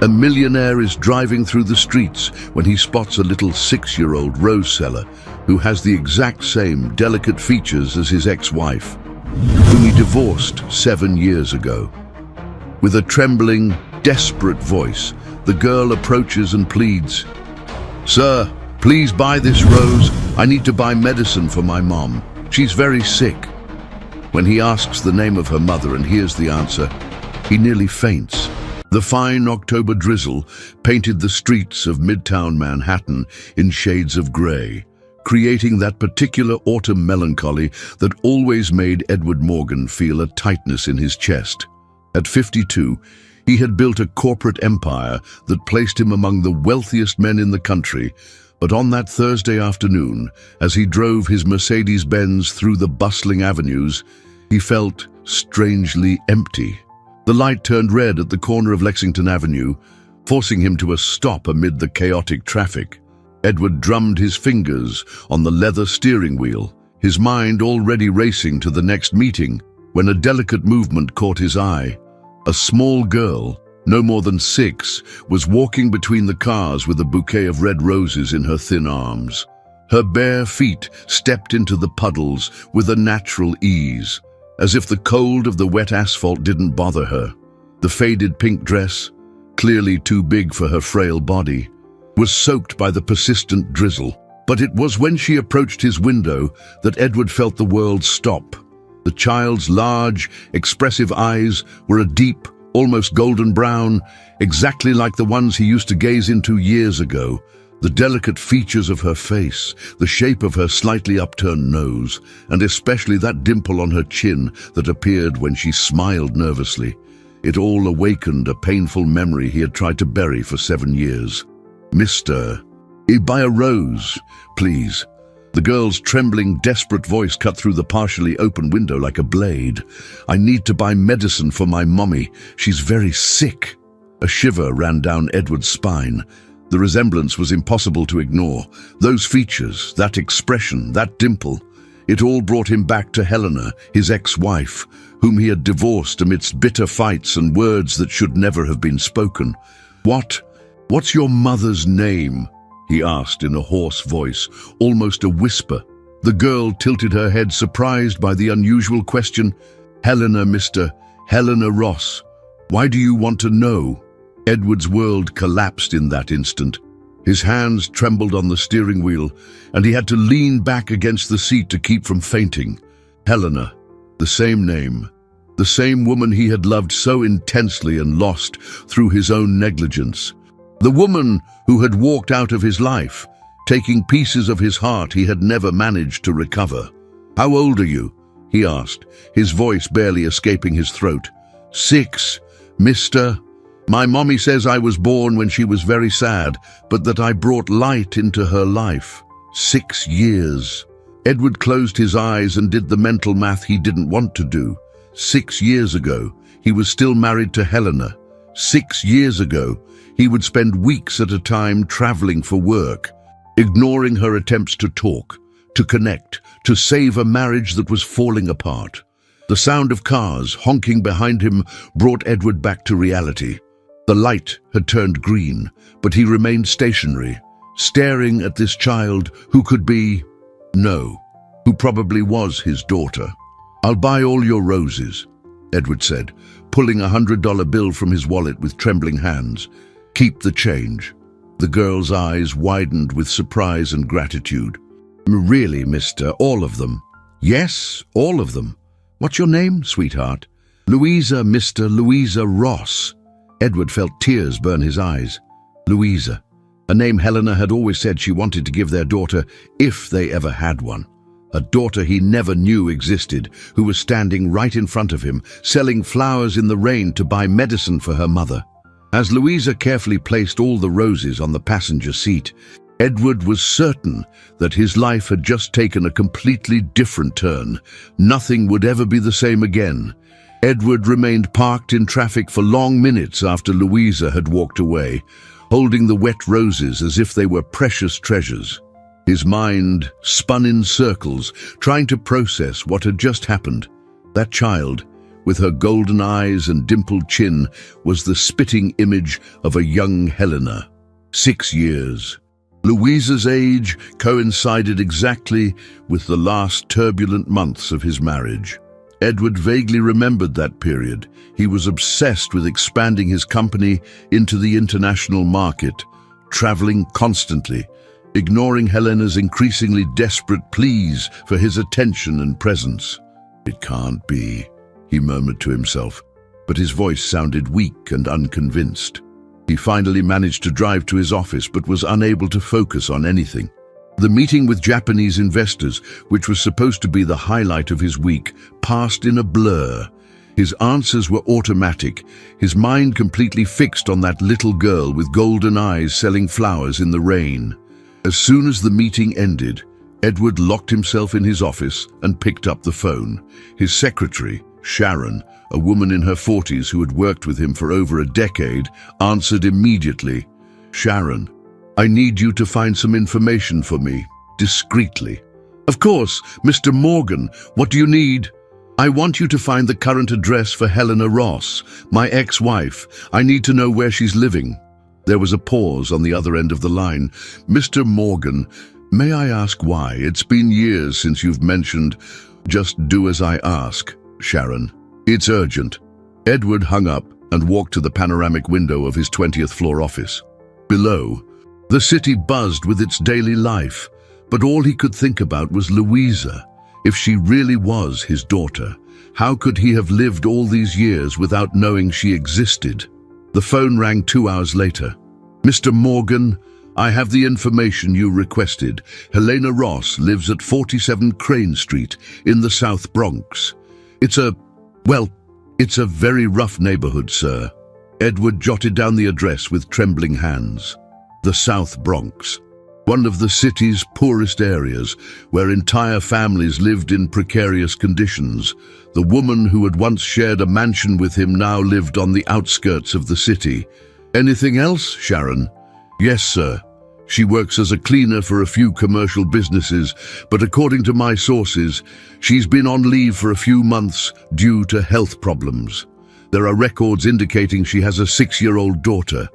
A millionaire is driving through the streets when he spots a little 6-year-old rose seller who has the exact same delicate features as his ex-wife, whom he divorced 7 years ago. With a trembling, desperate voice, the girl approaches and pleads, "Sir, please buy this rose. I need to buy medicine for my mom. She's very sick." When he asks the name of her mother and hears the answer, he nearly faints. The fine October drizzle painted the streets of Midtown Manhattan in shades of grey, creating that particular autumn melancholy that always made Edward Morgan feel a tightness in his chest. At 52, he had built a corporate empire that placed him among the wealthiest men in the country, but on that Thursday afternoon, as he drove his Mercedes-Benz through the bustling avenues, he felt strangely empty. The light turned red at the corner of Lexington Avenue, forcing him to a stop amid the chaotic traffic. Edward drummed his fingers on the leather steering wheel, his mind already racing to the next meeting, when a delicate movement caught his eye. A small girl, no more than 6, was walking between the cars with a bouquet of red roses in her thin arms. Her bare feet stepped into the puddles with a natural ease, as if the cold of the wet asphalt didn't bother her. The faded pink dress, clearly too big for her frail body, was soaked by the persistent drizzle. But it was when she approached his window that Edward felt the world stop. The child's large, expressive eyes were a deep, almost golden brown, exactly like the ones he used to gaze into years ago. The delicate features of her face, the shape of her slightly upturned nose, and especially that dimple on her chin that appeared when she smiled nervously. It all awakened a painful memory he had tried to bury for 7 years. "Mr. Buy a rose, please." The girl's trembling, desperate voice cut through the partially open window like a blade. "I need to buy medicine for my mommy. She's very sick." A shiver ran down Edward's spine. The resemblance was impossible to ignore. Those features, that expression, that dimple, it all brought him back to Helena, his ex-wife, whom he had divorced amidst bitter fights and words that should never have been spoken. What's your mother's name?" he asked in a hoarse voice, almost a whisper. The girl tilted her head, surprised by the unusual question. "Helena, Mr. Helena Ross. Why do you want to know?" Edward's world collapsed in that instant. His hands trembled on the steering wheel, and he had to lean back against the seat to keep from fainting. Helena, the same name, the same woman he had loved so intensely and lost through his own negligence. The woman who had walked out of his life, taking pieces of his heart he had never managed to recover. "How old are you?" he asked, his voice barely escaping his throat. "6, Mr. My mommy says I was born when she was very sad, but that I brought light into her life. 6 years." Edward closed his eyes and did the mental math he didn't want to do. 6 years ago, he was still married to Helena. 6 years ago, he would spend weeks at a time traveling for work, ignoring her attempts to talk, to connect, to save a marriage that was falling apart. The sound of cars honking behind him brought Edward back to reality. The light had turned green, but he remained stationary, staring at this child who could be, no, who probably was his daughter. "I'll buy all your roses," Edward said, pulling a $100 bill from his wallet with trembling hands. "Keep the change." The girl's eyes widened with surprise and gratitude. "Really, mister, all of them?" "Yes, all of them." "What's your name, sweetheart?" "Louisa, Mr. Louisa Ross." Edward felt tears burn his eyes. Louisa, a name Helena had always said she wanted to give their daughter if they ever had one. A daughter he never knew existed, who was standing right in front of him, selling flowers in the rain to buy medicine for her mother. As Louisa carefully placed all the roses on the passenger seat, Edward was certain that his life had just taken a completely different turn. Nothing would ever be the same again. Edward remained parked in traffic for long minutes after Louisa had walked away, holding the wet roses as if they were precious treasures. His mind spun in circles, trying to process what had just happened. That child, with her golden eyes and dimpled chin, was the spitting image of a young Helena. 6 years. Louisa's age coincided exactly with the last turbulent months of his marriage. Edward vaguely remembered that period. He was obsessed with expanding his company into the international market, traveling constantly, ignoring Helena's increasingly desperate pleas for his attention and presence. "It can't be," he murmured to himself, but his voice sounded weak and unconvinced. He finally managed to drive to his office but was unable to focus on anything. The meeting with Japanese investors, which was supposed to be the highlight of his week, passed in a blur. His answers were automatic, his mind completely fixed on that little girl with golden eyes selling flowers in the rain. As soon as the meeting ended, Edward locked himself in his office and picked up the phone. His secretary, Sharon, a woman in her 40s who had worked with him for over a decade, answered immediately. "Sharon, I need you to find some information for me, discreetly." "Of course, Mr. Morgan, what do you need?" "I want you to find the current address for Helena Ross, my ex-wife. I need to know where she's living." There was a pause on the other end of the line. "Mr. Morgan, may I ask why? It's been years since you've mentioned—" "Just do as I ask, Sharon. It's urgent." Edward hung up and walked to the panoramic window of his 20th floor office. Below, the city buzzed with its daily life, but all he could think about was Louisa. If she really was his daughter, how could he have lived all these years without knowing she existed? The phone rang 2 hours later. "Mr. Morgan, I have the information you requested. Helena Ross lives at 47 Crane Street in the South Bronx. It's a very rough neighborhood, sir." Edward jotted down the address with trembling hands. The South Bronx, one of the city's poorest areas, where entire families lived in precarious conditions. The woman who had once shared a mansion with him now lived on the outskirts of the city. "Anything else, Sharon?" "Yes, sir. She works as a cleaner for a few commercial businesses, but according to my sources, she's been on leave for a few months due to health problems. There are records indicating she has a 6-year-old daughter."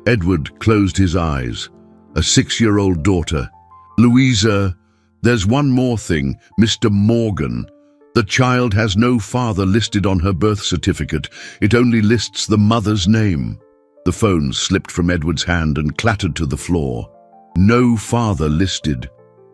Edward closed his eyes. A 6-year-old daughter. "Louisa, there's one more thing, Mr. Morgan. The child has no father listed on her birth certificate. It only lists the mother's name." The phone slipped from Edward's hand and clattered to the floor. No father listed.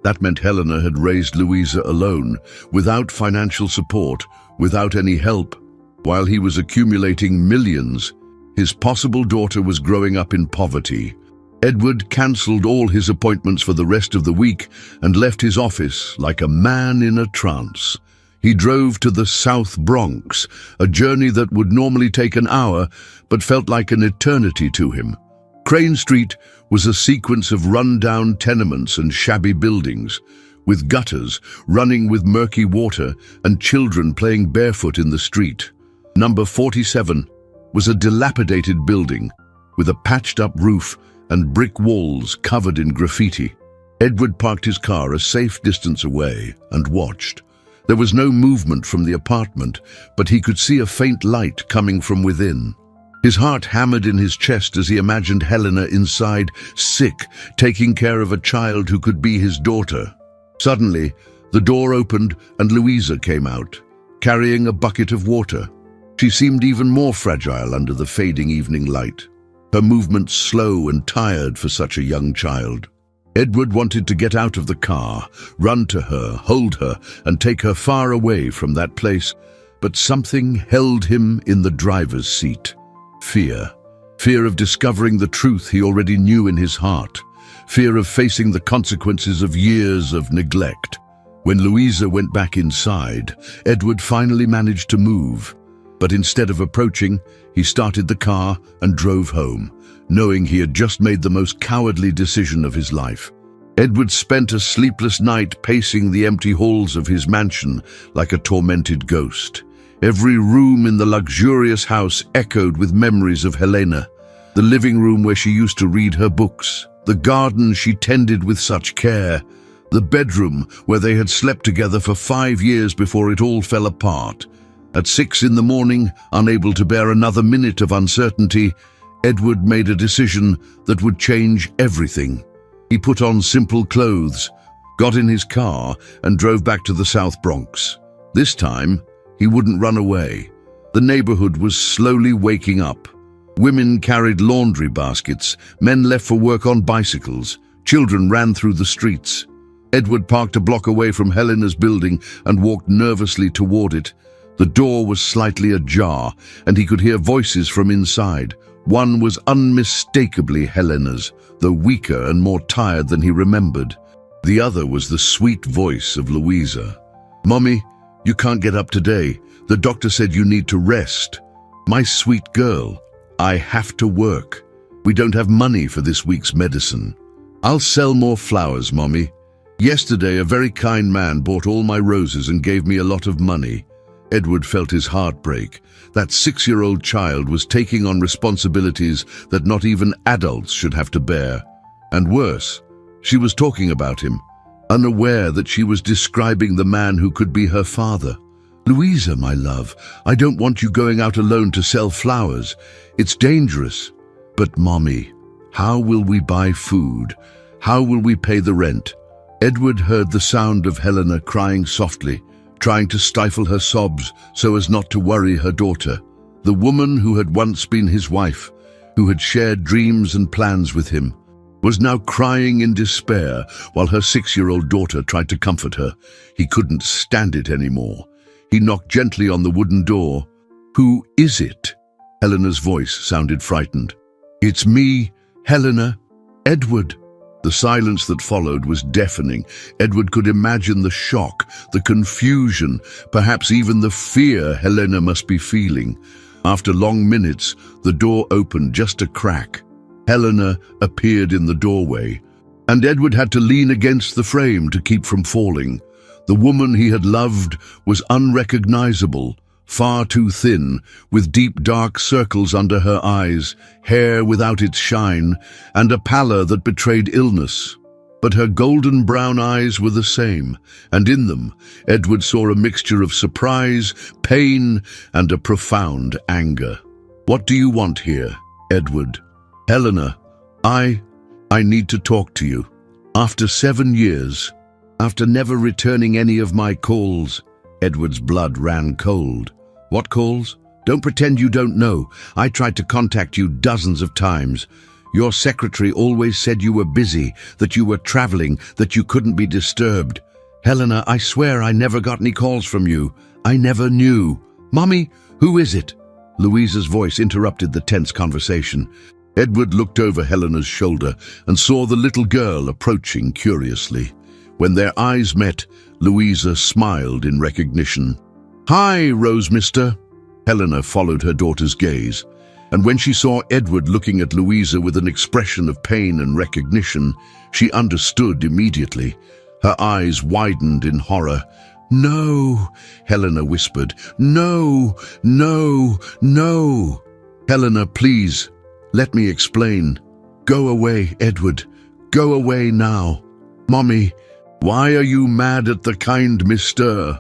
That meant Helena had raised Louisa alone, without financial support, without any help. While he was accumulating millions, his possible daughter was growing up in poverty. Edward cancelled all his appointments for the rest of the week and left his office like a man in a trance. He drove to the South Bronx, a journey that would normally take an hour but felt like an eternity to him. Crane Street was a sequence of run-down tenements and shabby buildings, with gutters running with murky water and children playing barefoot in the street. Number 47 was a dilapidated building with a patched-up roof and brick walls covered in graffiti. Edward parked his car a safe distance away and watched. There was no movement from the apartment, but he could see a faint light coming from within. His heart hammered in his chest as he imagined Helena inside, sick, taking care of a child who could be his daughter. Suddenly, the door opened and Louisa came out, carrying a bucket of water. She seemed even more fragile under the fading evening light, her movements slow and tired for such a young child. Edward wanted to get out of the car, run to her, hold her, and take her far away from that place, but something held him in the driver's seat. Fear. Fear of discovering the truth he already knew in his heart. Fear of facing the consequences of years of neglect. When Louisa went back inside, Edward finally managed to move. But instead of approaching, he started the car and drove home, knowing he had just made the most cowardly decision of his life. Edward spent a sleepless night pacing the empty halls of his mansion like a tormented ghost. Every room in the luxurious house echoed with memories of Helena, the living room where she used to read her books, the garden she tended with such care, the bedroom where they had slept together for 5 years before it all fell apart. At 6 in the morning, unable to bear another minute of uncertainty, Edward made a decision that would change everything. He put on simple clothes, got in his car, and drove back to the South Bronx. This time, he wouldn't run away. The neighborhood was slowly waking up. Women carried laundry baskets, men left for work on bicycles, children ran through the streets. Edward parked a block away from Helena's building and walked nervously toward it. The door was slightly ajar, and he could hear voices from inside. One was unmistakably Helena's, though weaker and more tired than he remembered. The other was the sweet voice of Louisa. "Mommy, you can't get up today. The doctor said you need to rest. My sweet girl, I have to work. We don't have money for this week's medicine. I'll sell more flowers, Mommy. Yesterday, a very kind man bought all my roses and gave me a lot of money." Edward felt his heart break. That 6-year-old child was taking on responsibilities that not even adults should have to bear. And worse, she was talking about him, unaware that she was describing the man who could be her father. "Louisa, my love, I don't want you going out alone to sell flowers. It's dangerous." "But Mommy, how will we buy food? How will we pay the rent?" Edward heard the sound of Helena crying softly, trying to stifle her sobs so as not to worry her daughter. The woman who had once been his wife, who had shared dreams and plans with him, was now crying in despair while her 6-year-old daughter tried to comfort her. He couldn't stand it anymore. He knocked gently on the wooden door. "Who is it?" Helena's voice sounded frightened. "It's me, Helena. Edward." The silence that followed was deafening. Edward could imagine the shock, the confusion, perhaps even the fear Helena must be feeling. After long minutes, the door opened just a crack. Helena appeared in the doorway, and Edward had to lean against the frame to keep from falling. The woman he had loved was unrecognizable, far too thin, with deep dark circles under her eyes, hair without its shine, and a pallor that betrayed illness. But her golden brown eyes were the same, and in them Edward saw a mixture of surprise, pain, and a profound anger. "What do you want here, Edward?" "Helena, I need to talk to you. After 7 years, after never returning any of my calls." Edward's blood ran cold. "What calls? Don't pretend you don't know. I tried to contact you dozens of times. Your secretary always said you were busy, that you were traveling, that you couldn't be disturbed. Helena, I swear I never got any calls from you. I never knew." "Mommy, who is it?" Louisa's voice interrupted the tense conversation. Edward looked over Helena's shoulder and saw the little girl approaching curiously. When their eyes met, Louisa smiled in recognition. "Hi, Rose Mister." Helena followed her daughter's gaze, and when she saw Edward looking at Louisa with an expression of pain and recognition, she understood immediately. Her eyes widened in horror. "No," Helena whispered. "No, no, no." "Helena, please, let me explain." "Go away, Edward. Go away now." "Mommy, why are you mad at the kind mister?"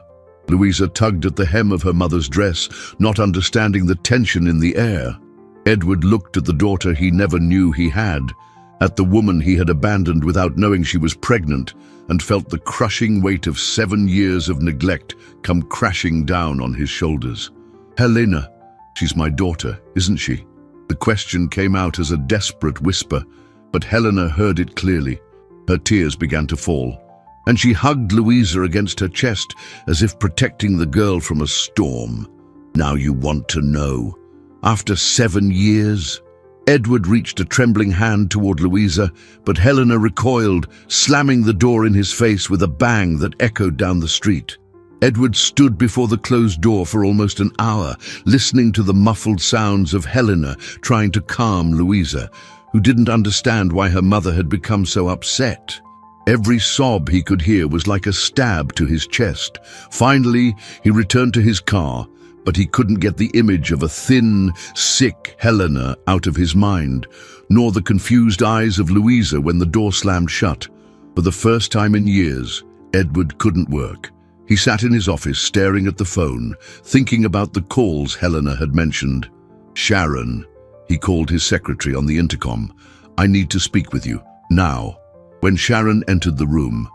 Louisa tugged at the hem of her mother's dress, not understanding the tension in the air. Edward looked at the daughter he never knew he had, at the woman he had abandoned without knowing she was pregnant, and felt the crushing weight of 7 years of neglect come crashing down on his shoulders. "Helena, she's my daughter, isn't she?" The question came out as a desperate whisper, but Helena heard it clearly. Her tears began to fall, and she hugged Louisa against her chest as if protecting the girl from a storm. "Now you want to know. After 7 years?" Edward reached a trembling hand toward Louisa, but Helena recoiled, slamming the door in his face with a bang that echoed down the street. Edward stood before the closed door for almost an hour, listening to the muffled sounds of Helena trying to calm Louisa, who didn't understand why her mother had become so upset. Every sob he could hear was like a stab to his chest. Finally, he returned to his car, but he couldn't get the image of a thin, sick Helena out of his mind, nor the confused eyes of Louisa when the door slammed shut. For the first time in years, Edward couldn't work. He sat in his office staring at the phone, thinking about the calls Helena had mentioned. "Sharon," he called his secretary on the intercom. "I need to speak with you, now." When Sharon entered the room,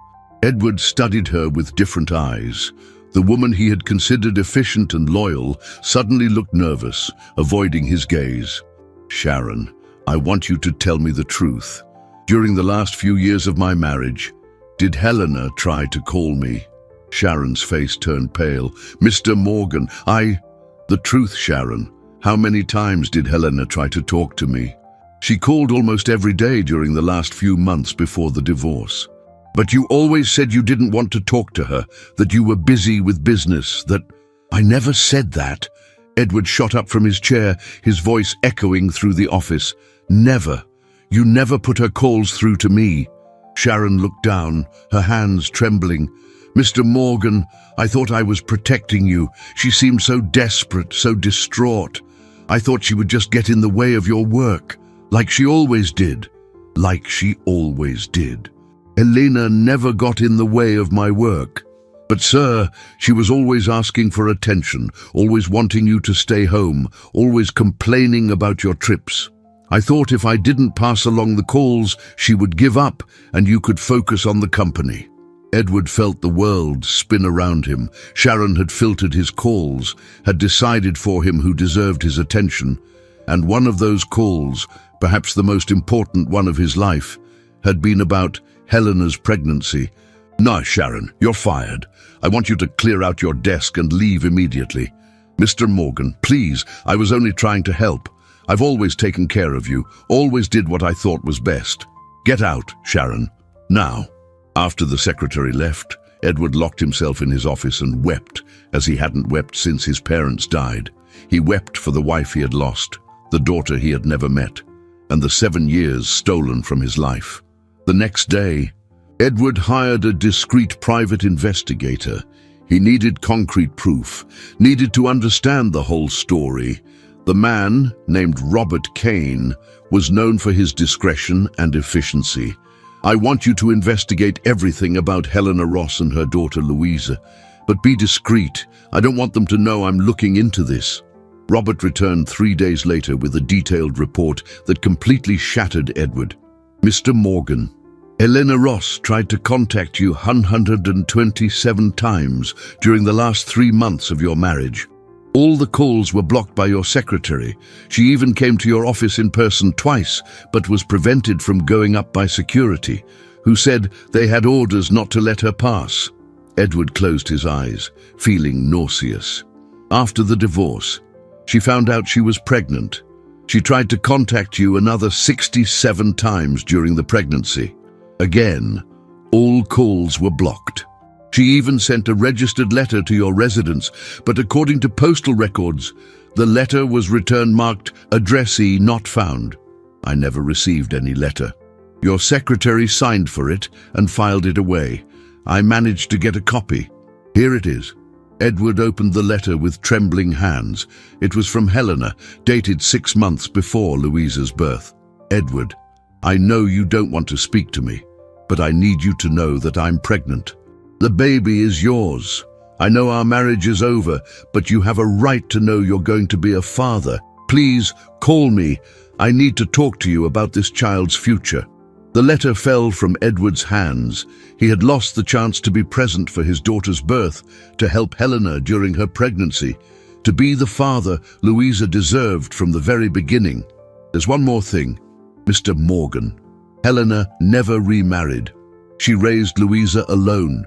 Edward studied her with different eyes. The woman he had considered efficient and loyal suddenly looked nervous, avoiding his gaze. "Sharon, I want you to tell me the truth. During the last few years of my marriage, did Helena try to call me?" Sharon's face turned pale. "Mr. Morgan, The truth, Sharon. How many times did Helena try to talk to me? She called almost every day during the last few months before the divorce. But you always said you didn't want to talk to her, that you were busy with business, that—" "I never said that." Edward shot up from his chair, his voice echoing through the office. "Never. You never put her calls through to me." Sharon looked down, her hands trembling. "Mr. Morgan, I thought I was protecting you. She seemed so desperate, so distraught. I thought she would just get in the way of your work, like she always did." "Like she always did. Helena never got in the way of my work. But sir, she was always asking for attention, always wanting you to stay home, always complaining about your trips. I thought if I didn't pass along the calls, she would give up and you could focus on the company." Edward felt the world spin around him. Sharon had filtered his calls, had decided for him who deserved his attention, and one of those calls, perhaps the most important one of his life, had been about Helena's pregnancy. "No, Sharon, you're fired. I want you to clear out your desk and leave immediately." "Mr. Morgan, please, I was only trying to help. I've always taken care of you, always did what I thought was best. Get out, Sharon, now." After the secretary left, Edward locked himself in his office and wept, as he hadn't wept since his parents died. He wept for the wife he had lost, the daughter he had never met, and the 7 years stolen from his life. The next day, Edward hired a discreet private investigator. He needed concrete proof, needed to understand the whole story. The man, named Robert Kane, was known for his discretion and efficiency. "I want you to investigate everything about Helena Ross and her daughter Louisa, but be discreet. I don't want them to know I'm looking into this." Robert returned 3 days later with a detailed report that completely shattered Edward. "Mr. Morgan, Helena Ross tried to contact you 127 times during the last 3 months of your marriage. All the calls were blocked by your secretary. She even came to your office in person twice, but was prevented from going up by security, who said they had orders not to let her pass." Edward closed his eyes, feeling nauseous. "After the divorce, she found out she was pregnant. She tried to contact you another 67 times during the pregnancy. Again, all calls were blocked. She even sent a registered letter to your residence, but according to postal records, the letter was returned marked addressee not found. I never received any letter. Your secretary signed for it and filed it away. I managed to get a copy. Here it is." Edward opened the letter with trembling hands. It was from Helena, dated 6 months before Louisa's birth. "Edward, I know you don't want to speak to me, but I need you to know that I'm pregnant. The baby is yours. I know our marriage is over, but you have a right to know you're going to be a father. Please, call me. I need to talk to you about this child's future." The letter fell from Edward's hands. He had lost the chance to be present for his daughter's birth, to help Helena during her pregnancy, to be the father Louisa deserved from the very beginning. "There's one more thing, Mr. Morgan. Helena never remarried. She raised Louisa alone,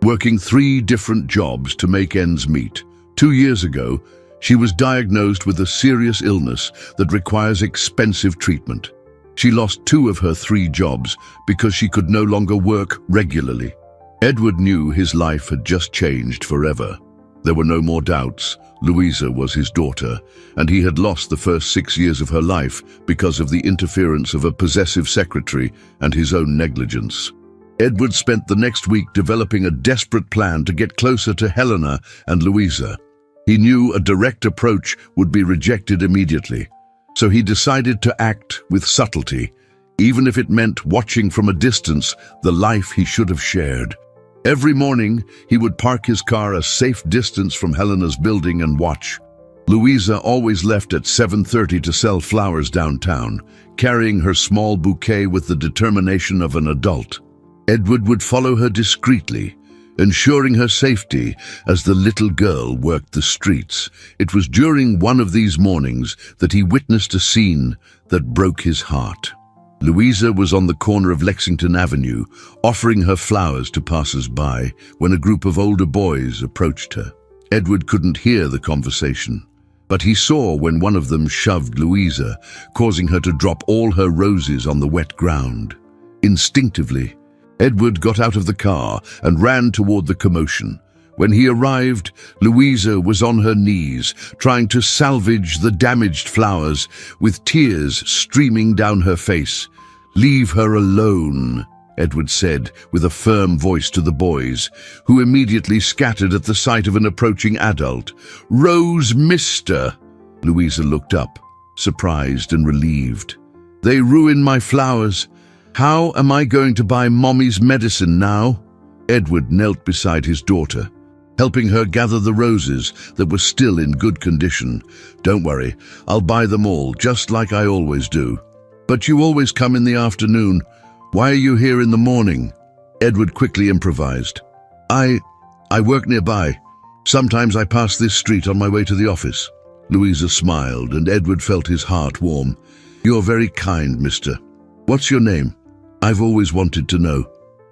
working 3 different jobs to make ends meet. 2 years ago, she was diagnosed with a serious illness that requires expensive treatment. She lost 2 of her 3 jobs because she could no longer work regularly. Edward knew his life had just changed forever. There were no more doubts. Louisa was his daughter, and he had lost the first 6 years of her life because of the interference of a possessive secretary and his own negligence. Edward spent the next week developing a desperate plan to get closer to Helena and Louisa. He knew a direct approach would be rejected immediately, so he decided to act with subtlety, even if it meant watching from a distance the life he should have shared. Every morning, he would park his car a safe distance from Helena's building and watch. Louisa always left at 7:30 to sell flowers downtown, carrying her small bouquet with the determination of an adult. Edward would follow her discreetly, ensuring her safety as the little girl worked the streets. It was during one of these mornings that he witnessed a scene that broke his heart. Louisa was on the corner of Lexington Avenue, offering her flowers to passers-by when a group of older boys approached her. Edward couldn't hear the conversation, but he saw when one of them shoved Louisa, causing her to drop all her roses on the wet ground. Instinctively, Edward got out of the car and ran toward the commotion. When he arrived, Louisa was on her knees, trying to salvage the damaged flowers, with tears streaming down her face. "Leave her alone," Edward said with a firm voice to the boys, who immediately scattered at the sight of an approaching adult. "Rose, mister!" Louisa looked up, surprised and relieved. "They ruined my flowers. How am I going to buy Mommy's medicine now?" Edward knelt beside his daughter, helping her gather the roses that were still in good condition. "Don't worry, I'll buy them all, just like I always do." "But you always come in the afternoon. Why are you here in the morning?" Edward quickly improvised. I work nearby. Sometimes I pass this street on my way to the office." Louisa smiled, and Edward felt his heart warm. "You're very kind, mister. What's your name? I've always wanted to know."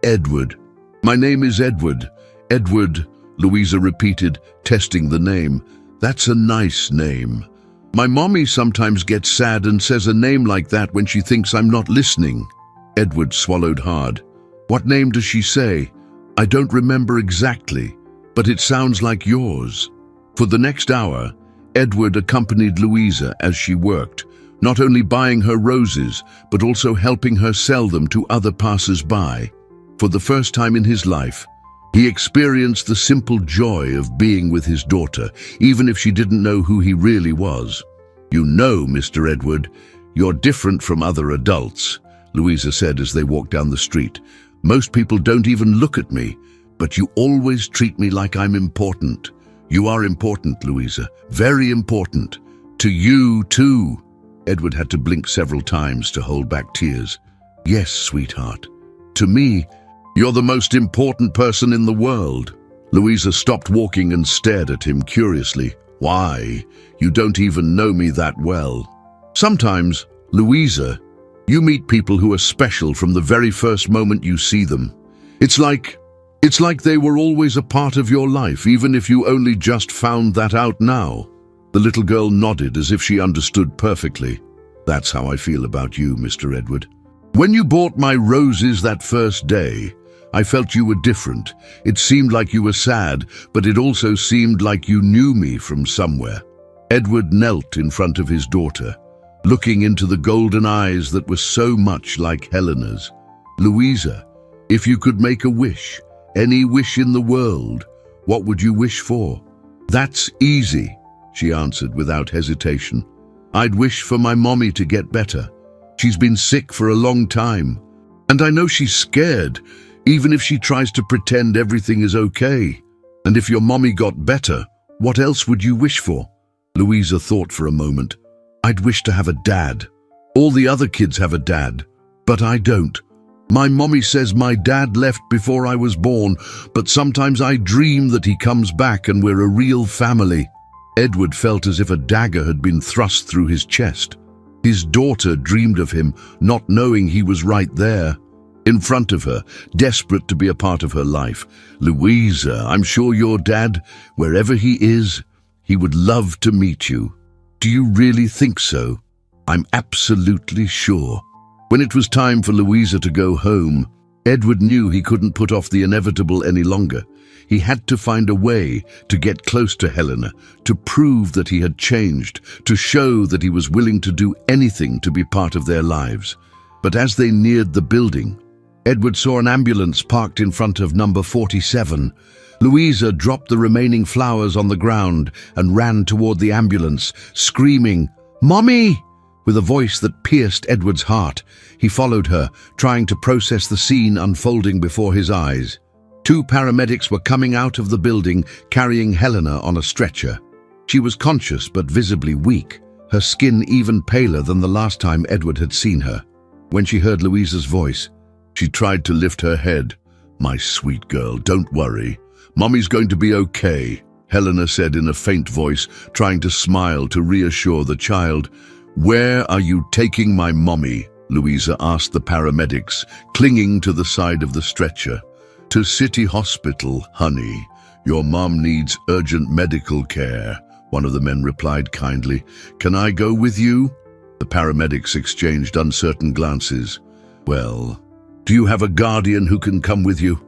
"Edward." "My name is Edward." "Edward," Louisa repeated, testing the name. "That's a nice name. My mommy sometimes gets sad and says a name like that when she thinks I'm not listening." Edward swallowed hard. "What name does she say?" "I don't remember exactly, but it sounds like yours." For the next hour, Edward accompanied Louisa as she worked, not only buying her roses, but also helping her sell them to other passers-by. For the first time in his life, he experienced the simple joy of being with his daughter, even if she didn't know who he really was. "You know, Mr. Edward, you're different from other adults," Louisa said as they walked down the street. "Most people don't even look at me, but you always treat me like I'm important." "You are important, Louisa, very important. To you, too." Edward had to blink several times to hold back tears. "Yes, sweetheart. To me, you're the most important person in the world." Louisa stopped walking and stared at him curiously. "Why? You don't even know me that well." "Sometimes, Louisa, you meet people who are special from the very first moment you see them. It's like they were always a part of your life, even if you only just found that out now." The little girl nodded as if she understood perfectly. "That's how I feel about you, Mr. Edward. When you bought my roses that first day, I felt you were different. It seemed like you were sad, but it also seemed like you knew me from somewhere." Edward knelt in front of his daughter, looking into the golden eyes that were so much like Helena's. "Louisa, if you could make a wish, any wish in the world, what would you wish for?" "That's easy," she answered without hesitation. "I'd wish for my mommy to get better. She's been sick for a long time, and I know she's scared, even if she tries to pretend everything is okay. And if your mommy got better, what else would you wish for?" Louisa thought for a moment. "I'd wish to have a dad. All the other kids have a dad, but I don't. My mommy says my dad left before I was born, but sometimes I dream that he comes back and we're a real family." Edward felt as if a dagger had been thrust through his chest. His daughter dreamed of him, not knowing he was right there, in front of her, desperate to be a part of her life. "Louisa, I'm sure your dad, wherever he is, he would love to meet you." "Do you really think so?" "I'm absolutely sure." When it was time for Louisa to go home, Edward knew he couldn't put off the inevitable any longer. He had to find a way to get close to Helena, to prove that he had changed, to show that he was willing to do anything to be part of their lives. But as they neared the building, Edward saw an ambulance parked in front of number 47. Louisa dropped the remaining flowers on the ground and ran toward the ambulance, screaming, "Mommy!" With a voice that pierced Edward's heart. He followed her, trying to process the scene unfolding before his eyes. Two paramedics were coming out of the building, carrying Helena on a stretcher. She was conscious but visibly weak, her skin even paler than the last time Edward had seen her. When she heard Louisa's voice, she tried to lift her head. "My sweet girl, don't worry. Mommy's going to be okay," Helena said in a faint voice, trying to smile to reassure the child. "Where are you taking my mommy?" Louisa asked the paramedics, clinging to the side of the stretcher. "To City Hospital, honey. Your mom needs urgent medical care," one of the men replied kindly. "Can I go with you?" The paramedics exchanged uncertain glances. "Well, do you have a guardian who can come with you?"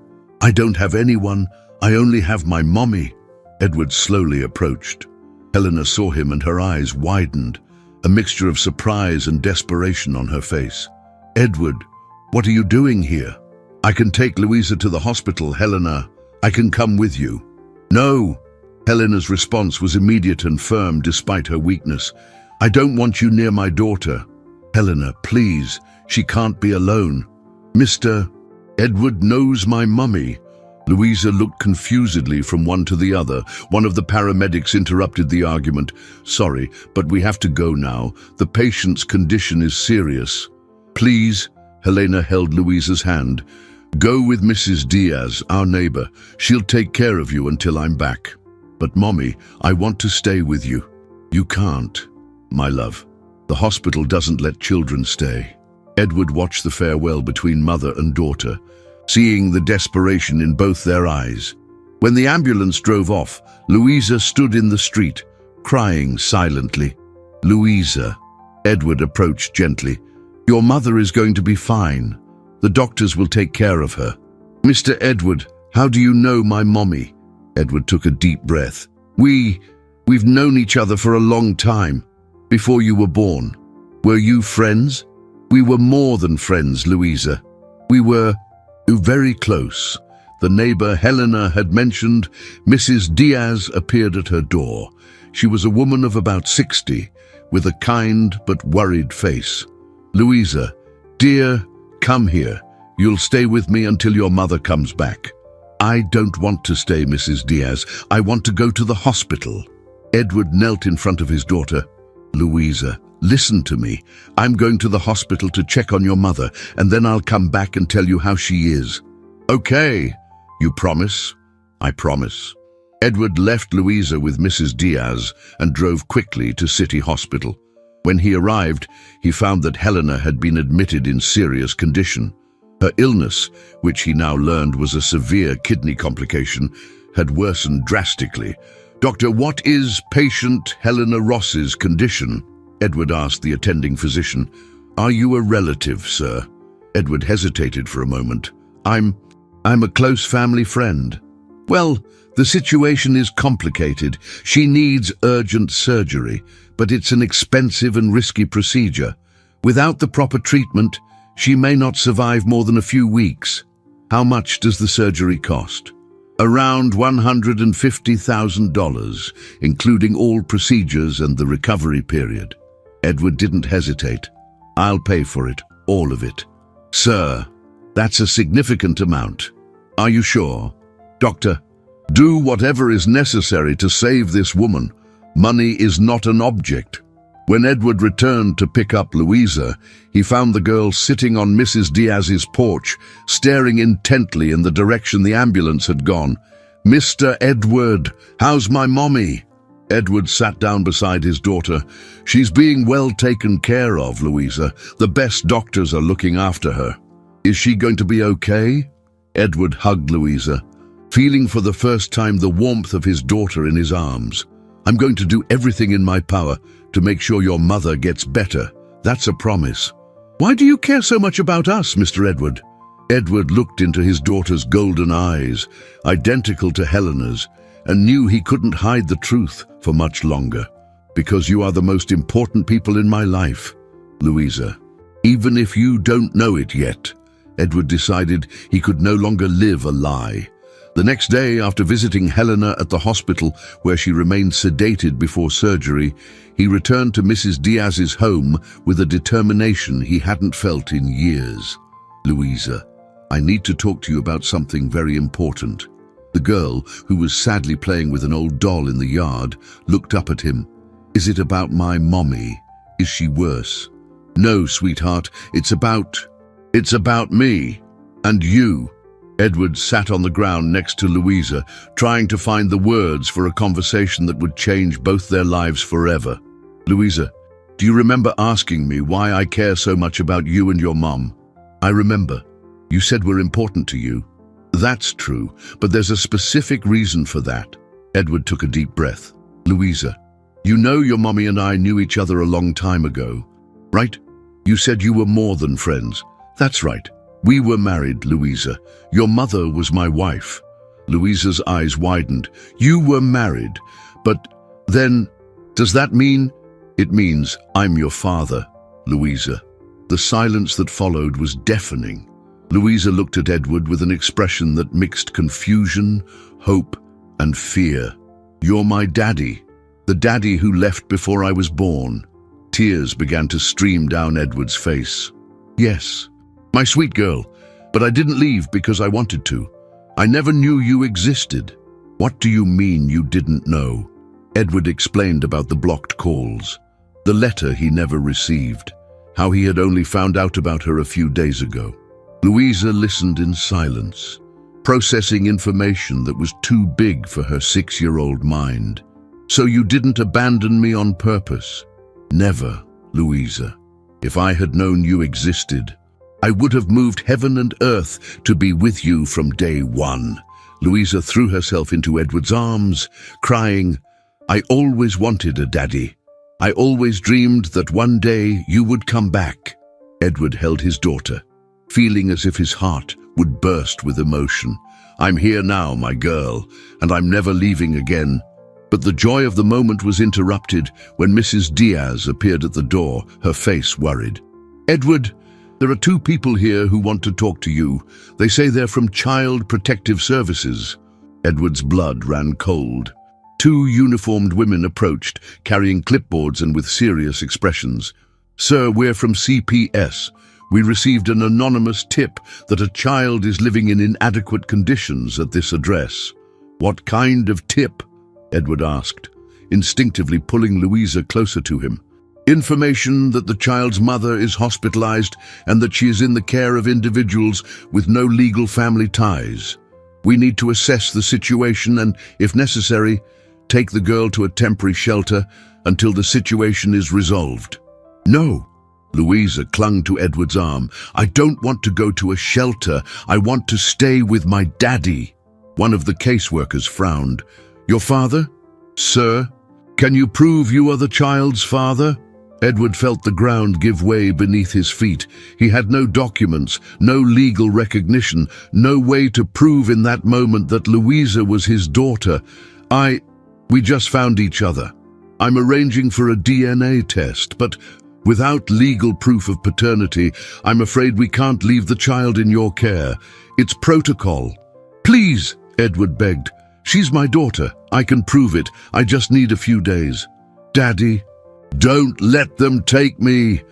"I don't have anyone. I only have my mommy." Edward slowly approached. Helena saw him and her eyes widened, a mixture of surprise and desperation on her face. "Edward, what are you doing here?" "I can take Louisa to the hospital, Helena. I can come with you." "No." Helena's response was immediate and firm despite her weakness. "I don't want you near my daughter." "Helena, please, she can't be alone." "Mr. Edward knows my mummy." Louisa looked confusedly from one to the other. One of the paramedics interrupted the argument. "Sorry, but we have to go now. The patient's condition is serious." "Please," Helena held Louisa's hand. "Go with Mrs. Diaz, our neighbor. She'll take care of you until I'm back." "But Mommy, I want to stay with you." "You can't, my love. The hospital doesn't let children stay." Edward watched the farewell between mother and daughter, seeing the desperation in both their eyes. When the ambulance drove off, Louisa stood in the street, crying silently. "Louisa," Edward approached gently, "your mother is going to be fine. The doctors will take care of her." "Mr. Edward, how do you know my mommy?" Edward took a deep breath. We've known each other for a long time, before you were born. Were you friends?" "We were more than friends, Louisa. We were very close." The neighbor Helena had mentioned. Mrs. Diaz appeared at her door. She was a woman of about 60, with a kind but worried face. "Louisa, dear, come here. You'll stay with me until your mother comes back." "I don't want to stay, Mrs. Diaz. I want to go to the hospital." Edward knelt in front of his daughter. "Louisa, listen to me. I'm going to the hospital to check on your mother, and then I'll come back and tell you how she is." "Okay. You promise?" "I promise." Edward left Louisa with Mrs. Diaz and drove quickly to City Hospital. When he arrived, he found that Helena had been admitted in serious condition. Her illness, which he now learned was a severe kidney complication, had worsened drastically. "Doctor, what is patient Helena Ross's condition?" Edward asked the attending physician. "Are you a relative, sir?" Edward hesitated for a moment. I'm a close family friend." "Well, the situation is complicated. She needs urgent surgery, but it's an expensive and risky procedure. Without the proper treatment, she may not survive more than a few weeks." "How much does the surgery cost?" "Around $150,000, including all procedures and the recovery period." Edward didn't hesitate. "I'll pay for it, all of it." "Sir, that's a significant amount." "Are you sure?" "Doctor, do whatever is necessary to save this woman. Money is not an object." When Edward returned to pick up Louisa, he found the girl sitting on Mrs. Diaz's porch, staring intently in the direction the ambulance had gone. "Mr. Edward, how's my mommy?" Edward sat down beside his daughter. "She's being well taken care of, Louisa. The best doctors are looking after her." "Is she going to be okay?" Edward hugged Louisa, feeling for the first time the warmth of his daughter in his arms. "I'm going to do everything in my power to make sure your mother gets better. That's a promise." "Why do you care so much about us, Mr. Edward?" Edward looked into his daughter's golden eyes, identical to Helena's, and knew he couldn't hide the truth for much longer. "Because you are the most important people in my life, Louisa. Even if you don't know it yet." Edward decided he could no longer live a lie. The next day, after visiting Helena at the hospital, where she remained sedated before surgery, he returned to Mrs. Diaz's home with a determination he hadn't felt in years. "Louisa, I need to talk to you about something very important." The girl, who was sadly playing with an old doll in the yard, looked up at him. "Is it about my mommy? Is she worse?" "No, sweetheart, it's about me. And you." Edward sat on the ground next to Louisa, trying to find the words for a conversation that would change both their lives forever. "Louisa, do you remember asking me why I care so much about you and your mom?" "I remember. You said we're important to you." "That's true, but there's a specific reason for that." Edward took a deep breath. "Louisa, you know your mommy and I knew each other a long time ago, right? You said you were more than friends." "That's right. We were married, Louisa. Your mother was my wife." Louisa's eyes widened. "You were married, but then, does that mean—" "It means I'm your father, Louisa." The silence that followed was deafening. Louisa looked at Edward with an expression that mixed confusion, hope, and fear. "You're my daddy, the daddy who left before I was born." Tears began to stream down Edward's face. "Yes, my sweet girl, but I didn't leave because I wanted to. I never knew you existed." "What do you mean you didn't know?" Edward explained about the blocked calls, the letter he never received, how he had only found out about her a few days ago. Louisa listened in silence, processing information that was too big for her 6-year-old mind. "So you didn't abandon me on purpose?" "Never, Louisa. If I had known you existed, I would have moved heaven and earth to be with you from day one." Louisa threw herself into Edward's arms, crying, "I always wanted a daddy. I always dreamed that one day you would come back." Edward held his daughter, feeling as if his heart would burst with emotion. "I'm here now, my girl, and I'm never leaving again." But the joy of the moment was interrupted when Mrs. Diaz appeared at the door, her face worried. "Edward, there are 2 people here who want to talk to you. They say they're from Child Protective Services." Edward's blood ran cold. 2 uniformed women approached, carrying clipboards and with serious expressions. "Sir, we're from CPS. We received an anonymous tip that a child is living in inadequate conditions at this address." "What kind of tip?" Edward asked, instinctively pulling Louisa closer to him. "Information that the child's mother is hospitalized and that she is in the care of individuals with no legal family ties. We need to assess the situation and, if necessary, take the girl to a temporary shelter until the situation is resolved." "No." Louisa clung to Edward's arm. "I don't want to go to a shelter. I want to stay with my daddy." One of the caseworkers frowned. "Your father?" "Sir, can you prove you are the child's father?" Edward felt the ground give way beneath his feet. He had no documents, no legal recognition, no way to prove in that moment that Louisa was his daughter. We just found each other. I'm arranging for a DNA test, but without legal proof of paternity, I'm afraid we can't leave the child in your care. It's protocol." "Please," Edward begged. "She's my daughter. I can prove it. I just need a few days." "Daddy." "Don't let them take me,"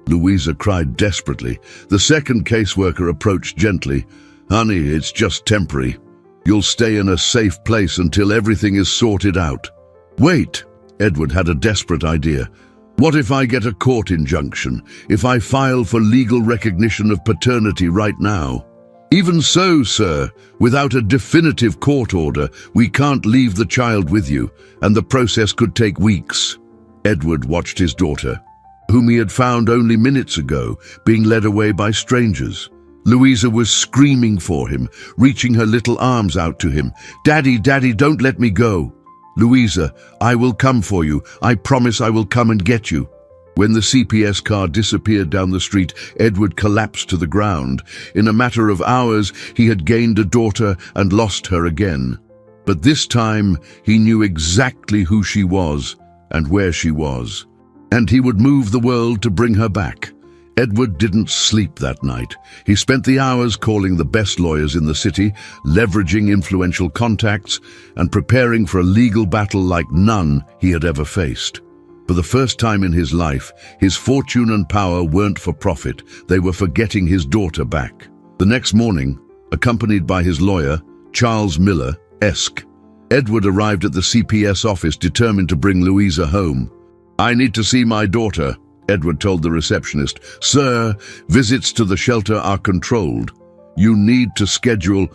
Louisa cried desperately. The second caseworker approached gently. "Honey, it's just temporary. You'll stay in a safe place until everything is sorted out." "Wait," Edward had a desperate idea. "What if I get a court injunction? If I file for legal recognition of paternity right now?" "Even so, sir, without a definitive court order, we can't leave the child with you, and the process could take weeks." Edward watched his daughter, whom he had found only minutes ago, being led away by strangers. Louisa was screaming for him, reaching her little arms out to him. "Daddy, Daddy, don't let me go." "Louisa, I will come for you. I promise I will come and get you." When the CPS car disappeared down the street, Edward collapsed to the ground. In a matter of hours, he had gained a daughter and lost her again. But this time, he knew exactly who she was and where she was, and he would move the world to bring her back. Edward didn't sleep that night. He spent the hours calling the best lawyers in the city, leveraging influential contacts, and preparing for a legal battle like none he had ever faced. For the first time in his life, his fortune and power weren't for profit. They were for getting his daughter back. The next morning, accompanied by his lawyer, Charles Miller, Esq., Edward arrived at the CPS office determined to bring Louisa home. "I need to see my daughter," Edward told the receptionist. "Sir, visits to the shelter are controlled. You need to schedule—"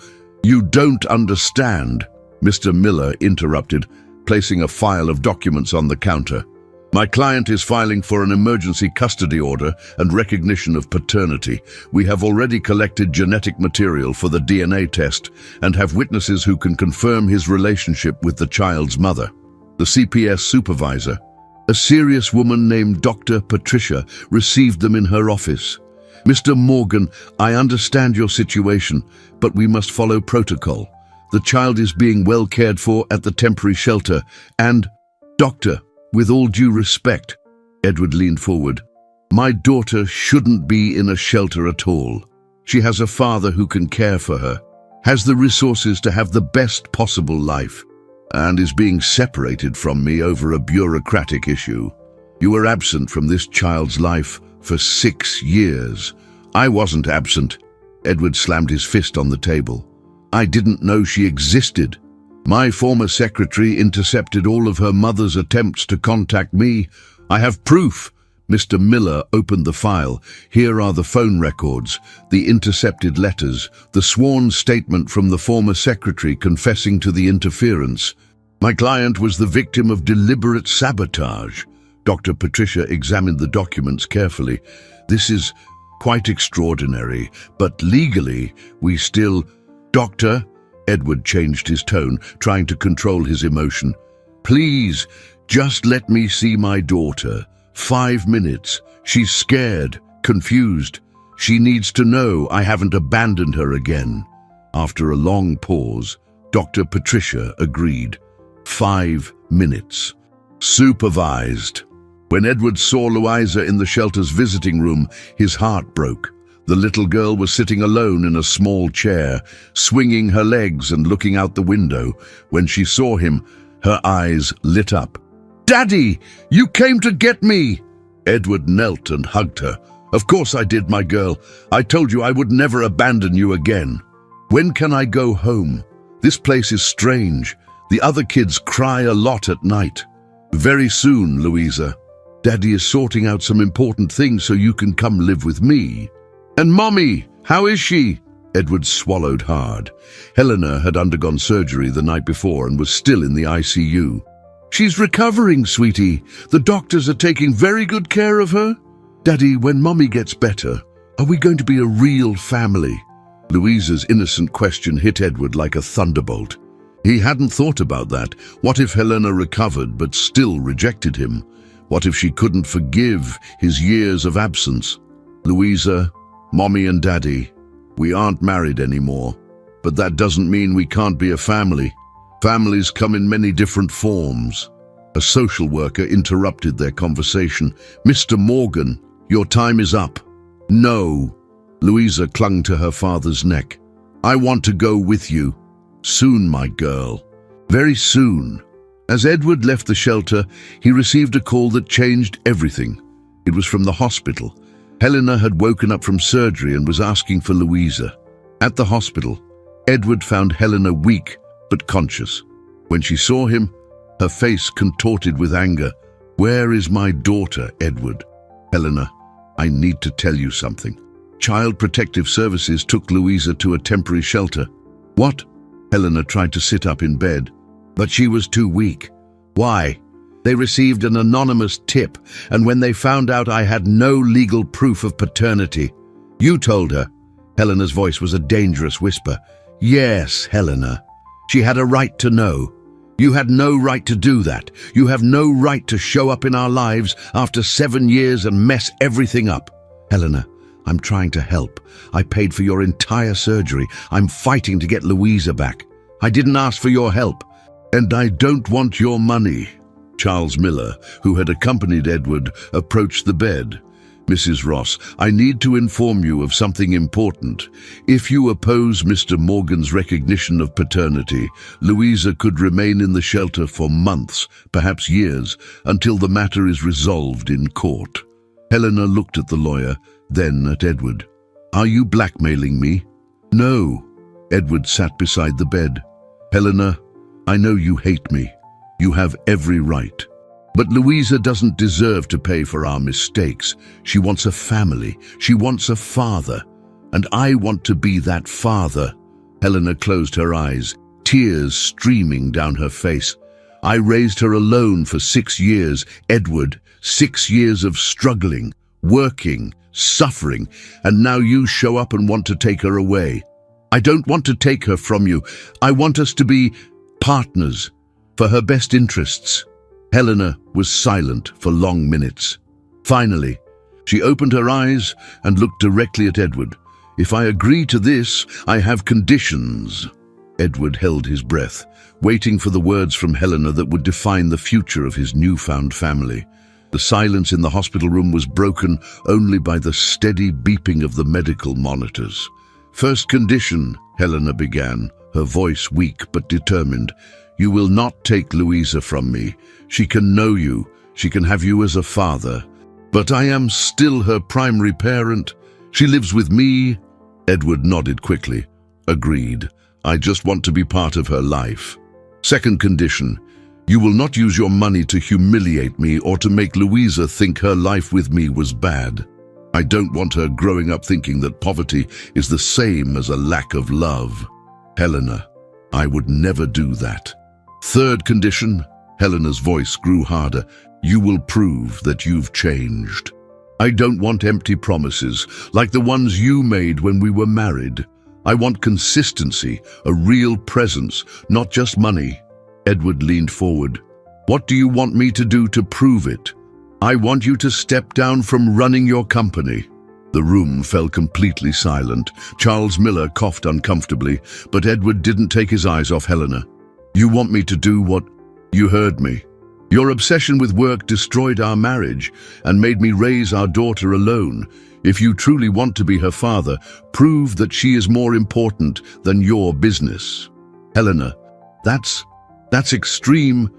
"You don't understand," Mr. Miller interrupted, placing a file of documents on the counter. "My client is filing for an emergency custody order and recognition of paternity. We have already collected genetic material for the DNA test and have witnesses who can confirm his relationship with the child's mother." The CPS supervisor, a serious woman named Dr. Patricia, received them in her office. "Mr. Morgan, I understand your situation, but we must follow protocol. The child is being well cared for at the temporary shelter and—" "Doctor, with all due respect," Edward leaned forward, "my daughter shouldn't be in a shelter at all. She has a father who can care for her, has the resources to have the best possible life, and is being separated from me over a bureaucratic issue. You were absent from this child's life for 6 years. I wasn't absent." Edward slammed his fist on the table. "I didn't know she existed. My former secretary intercepted all of her mother's attempts to contact me. I have proof." Mr. Miller opened the file. "Here are the phone records, the intercepted letters, the sworn statement from the former secretary confessing to the interference. My client was the victim of deliberate sabotage." Dr. Patricia examined the documents carefully. "This is quite extraordinary, but legally we still—" "Doctor," Edward changed his tone, trying to control his emotion. "Please, just let me see my daughter. 5 minutes. She's scared, confused. She needs to know I haven't abandoned her again." After a long pause, Dr. Patricia agreed. 5 minutes. Supervised. When Edward saw Louisa in the shelter's visiting room, his heart broke. The little girl was sitting alone in a small chair, swinging her legs and looking out the window. When she saw him, her eyes lit up. "Daddy, you came to get me!" Edward knelt and hugged her. "Of course I did, my girl. I told you I would never abandon you again. When can I go home? This place is strange. The other kids cry a lot at night." "Very soon, Louisa. Daddy is sorting out some important things so you can come live with me." "And Mommy, how is she?" Edward swallowed hard. Helena had undergone surgery the night before and was still in the ICU. "She's recovering, sweetie. The doctors are taking very good care of her." "Daddy, when Mommy gets better, are we going to be a real family?" Louisa's innocent question hit Edward like a thunderbolt. He hadn't thought about that. What if Helena recovered but still rejected him? What if she couldn't forgive his years of absence? "Louisa, Mommy and Daddy, we aren't married anymore, but that doesn't mean we can't be a family. Families come in many different forms." A social worker interrupted their conversation. "Mr. Morgan, your time is up." "No." Louisa clung to her father's neck. "I want to go with you. Soon, my girl. Very soon." As Edward left the shelter, he received a call that changed everything. It was from the hospital. Helena had woken up from surgery and was asking for Louisa. At the hospital, Edward found Helena weak but conscious. When she saw him, her face contorted with anger. "Where is my daughter, Edward?" "Helena, I need to tell you something. Child Protective Services took Louisa to a temporary shelter." "What?" Helena tried to sit up in bed, but she was too weak. "Why?" "They received an anonymous tip, and when they found out I had no legal proof of paternity." "You told her?" Helena's voice was a dangerous whisper. "Yes, Helena. She had a right to know. You had no right to do that. You have no right to show up in our lives after 7 years and mess everything up." "Helena, I'm trying to help. I paid for your entire surgery. I'm fighting to get Louisa back. I didn't ask for your help." "And I don't want your money." Charles Miller, who had accompanied Edward, approached the bed. "Mrs. Ross, I need to inform you of something important. If you oppose Mr. Morgan's recognition of paternity, Louisa could remain in the shelter for months, perhaps years, until the matter is resolved in court." Helena looked at the lawyer, then at Edward. "Are you blackmailing me?" No. Edward sat beside the bed. Helena, I know you hate me. You have every right. But Louisa doesn't deserve to pay for our mistakes. She wants a family. She wants a father. And I want to be that father. Helena closed her eyes, tears streaming down her face. I raised her alone for 6 years, Edward, 6 years of struggling, working, suffering, and now you show up and want to take her away. I don't want to take her from you. I want us to be partners for her best interests. Helena was silent for long minutes. Finally, she opened her eyes and looked directly at Edward. If I agree to this, I have conditions. Edward held his breath, waiting for the words from Helena that would define the future of his newfound family. The silence in the hospital room was broken only by the steady beeping of the medical monitors. First condition, Helena began, her voice weak but determined. You will not take Louisa from me. She can know you. She can have you as a father. But I am still her primary parent. She lives with me. Edward nodded quickly. Agreed. I just want to be part of her life. Second condition, you will not use your money to humiliate me or to make Louisa think her life with me was bad. I don't want her growing up thinking that poverty is the same as a lack of love. Helena, I would never do that. Third condition, Helena's voice grew harder. You will prove that you've changed. I don't want empty promises like the ones you made when we were married. I want consistency, a real presence, not just money. Edward leaned forward. What do you want me to do to prove it? I want you to step down from running your company. The room fell completely silent. Charles Miller coughed uncomfortably, but Edward didn't take his eyes off Helena. You want me to do what? You heard me. Your obsession with work destroyed our marriage and made me raise our daughter alone. If you truly want to be her father, prove that she is more important than your business. Helena, that's extreme.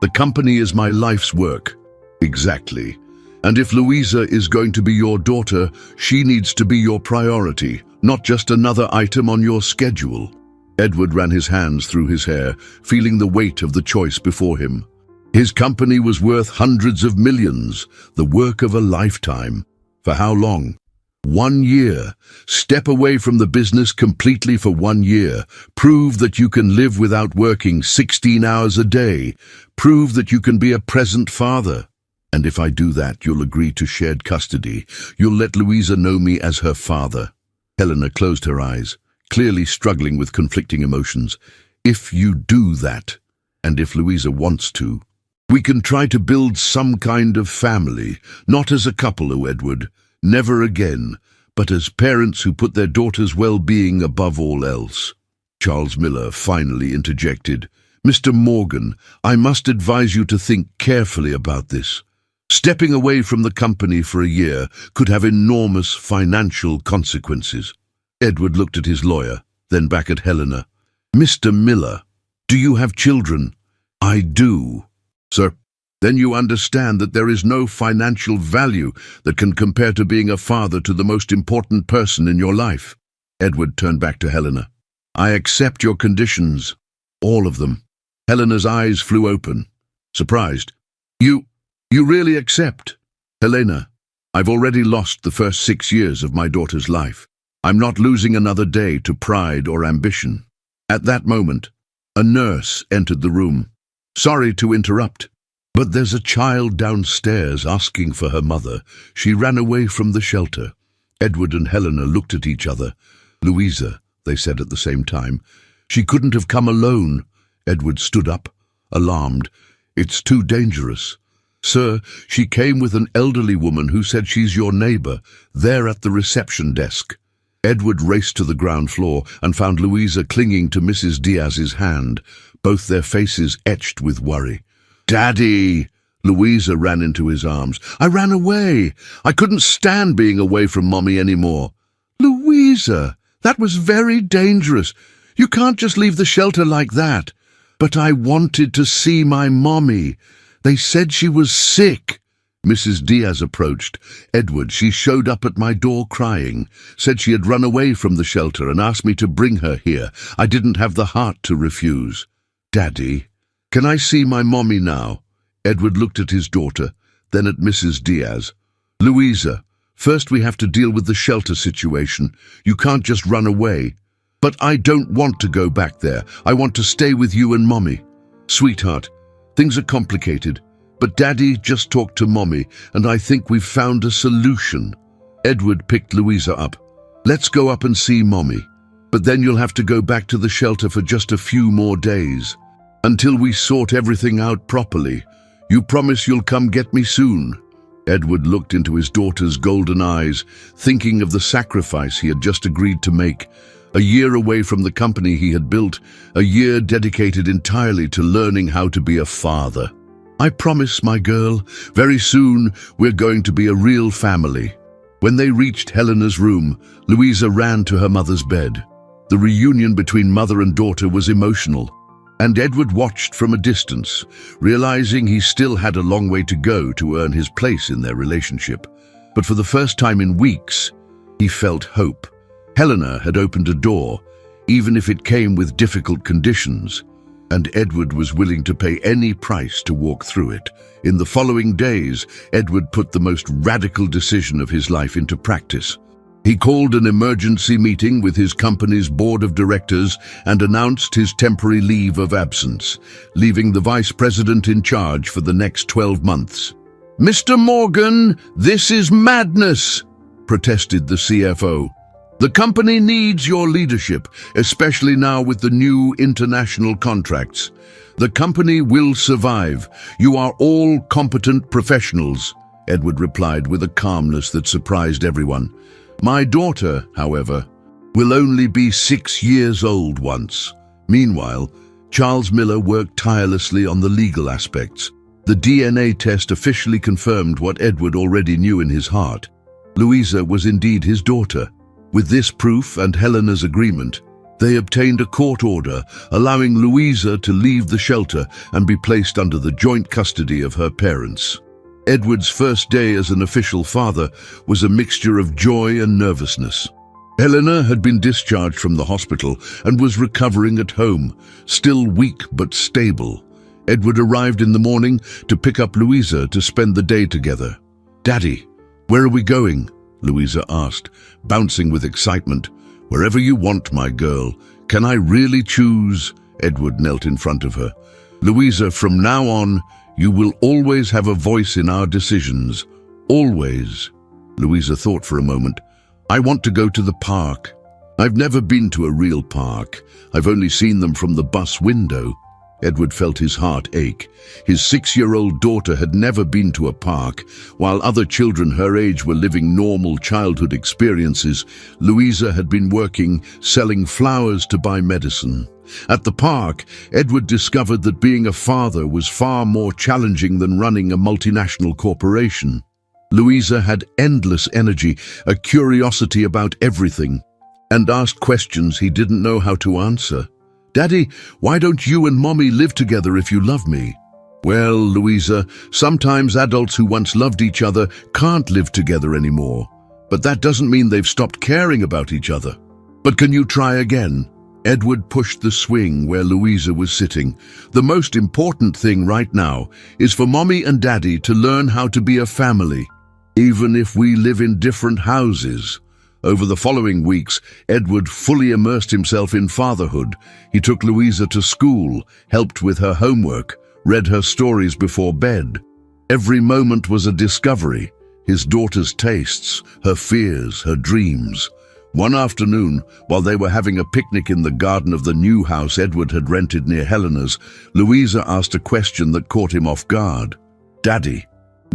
The company is my life's work. Exactly. And if Louisa is going to be your daughter, she needs to be your priority, not just another item on your schedule. Edward ran his hands through his hair, feeling the weight of the choice before him. His company was worth hundreds of millions, the work of a lifetime. For how long? 1 year. Step away from the business completely for 1 year. Prove that you can live without working 16 hours a day. Prove that you can be a present father. And if I do that, you'll agree to shared custody. You'll let Louisa know me as her father. Helena closed her eyes, clearly struggling with conflicting emotions. If you do that, and if Louisa wants to, we can try to build some kind of family, not as a couple, oh Edward, never again, but as parents who put their daughter's well-being above all else. Charles Miller finally interjected. Mr. Morgan, I must advise you to think carefully about this. Stepping away from the company for a year could have enormous financial consequences. Edward looked at his lawyer, then back at Helena. Mr. Miller, do you have children? I do. Sir, then you understand that there is no financial value that can compare to being a father to the most important person in your life. Edward turned back to Helena. I accept your conditions. All of them. Helena's eyes flew open. Surprised. You really accept? Helena, I've already lost the first 6 years of my daughter's life. I'm not losing another day to pride or ambition. At that moment, a nurse entered the room. Sorry to interrupt, but there's a child downstairs asking for her mother. She ran away from the shelter. Edward and Helena looked at each other. Louisa, they said at the same time. She couldn't have come alone. Edward stood up, alarmed. It's too dangerous. Sir, she came with an elderly woman who said she's your neighbor, there at the reception desk. Edward raced to the ground floor and found Louisa clinging to Mrs. Diaz's hand, both their faces etched with worry. Daddy! Louisa ran into his arms. I ran away. I couldn't stand being away from Mommy anymore. Louisa, that was very dangerous. You can't just leave the shelter like that. But I wanted to see my Mommy. They said she was sick. Mrs. Diaz approached. "Edward, she showed up at my door crying, said she had run away from the shelter and asked me to bring her here. I didn't have the heart to refuse." "Daddy, can I see my mommy now?" Edward looked at his daughter, then at Mrs. Diaz. "Louisa, first we have to deal with the shelter situation. You can't just run away." "But I don't want to go back there. I want to stay with you and Mommy." "Sweetheart, things are complicated, but Daddy just talked to Mommy, and I think we've found a solution." Edward picked Louisa up. "Let's go up and see Mommy, but then you'll have to go back to the shelter for just a few more days, until we sort everything out properly. You promise you'll come get me soon?" Edward looked into his daughter's golden eyes, thinking of the sacrifice he had just agreed to make. A year away from the company he had built, a year dedicated entirely to learning how to be a father. "I promise, my girl, very soon we're going to be a real family." When they reached Helena's room, Louisa ran to her mother's bed. The reunion between mother and daughter was emotional, and Edward watched from a distance, realizing he still had a long way to go to earn his place in their relationship. But for the first time in weeks, he felt hope. Helena had opened a door, even if it came with difficult conditions, and Edward was willing to pay any price to walk through it. In the following days, Edward put the most radical decision of his life into practice. He called an emergency meeting with his company's board of directors and announced his temporary leave of absence, leaving the vice president in charge for the next 12 months. "Mr. Morgan, this is madness," protested the CFO. "The company needs your leadership, especially now with the new international contracts. The company will survive. You are all competent professionals," Edward replied with a calmness that surprised everyone. "My daughter, however, will only be 6 years old once." Meanwhile, Charles Miller worked tirelessly on the legal aspects. The DNA test officially confirmed what Edward already knew in his heart. Louisa was indeed his daughter. With this proof and Helena's agreement, they obtained a court order allowing Louisa to leave the shelter and be placed under the joint custody of her parents. Edward's first day as an official father was a mixture of joy and nervousness. Helena had been discharged from the hospital and was recovering at home, still weak but stable. Edward arrived in the morning to pick up Louisa to spend the day together. "Daddy, where are we going?" Louisa asked, bouncing with excitement. "Wherever you want, my girl. Can I really choose?" Edward knelt in front of her. "Louisa, from now on, you will always have a voice in our decisions. Always." Louisa thought for a moment. "I want to go to the park. I've never been to a real park. I've only seen them from the bus window." Edward felt his heart ache. His 6-year-old daughter had never been to a park. While other children her age were living normal childhood experiences, Louisa had been working, selling flowers to buy medicine. At the park, Edward discovered that being a father was far more challenging than running a multinational corporation. Louisa had endless energy, a curiosity about everything, and asked questions he didn't know how to answer. "Daddy, why don't you and Mommy live together if you love me?" "Well, Louisa, sometimes adults who once loved each other can't live together anymore. But that doesn't mean they've stopped caring about each other. But can you try again?" Edward pushed the swing where Louisa was sitting. "The most important thing right now is for Mommy and Daddy to learn how to be a family, even if we live in different houses." Over the following weeks, Edward fully immersed himself in fatherhood. He took Louisa to school, helped with her homework, read her stories before bed. Every moment was a discovery, his daughter's tastes, her fears, her dreams. One afternoon, while they were having a picnic in the garden of the new house Edward had rented near Helena's, Louisa asked a question that caught him off guard. "Daddy,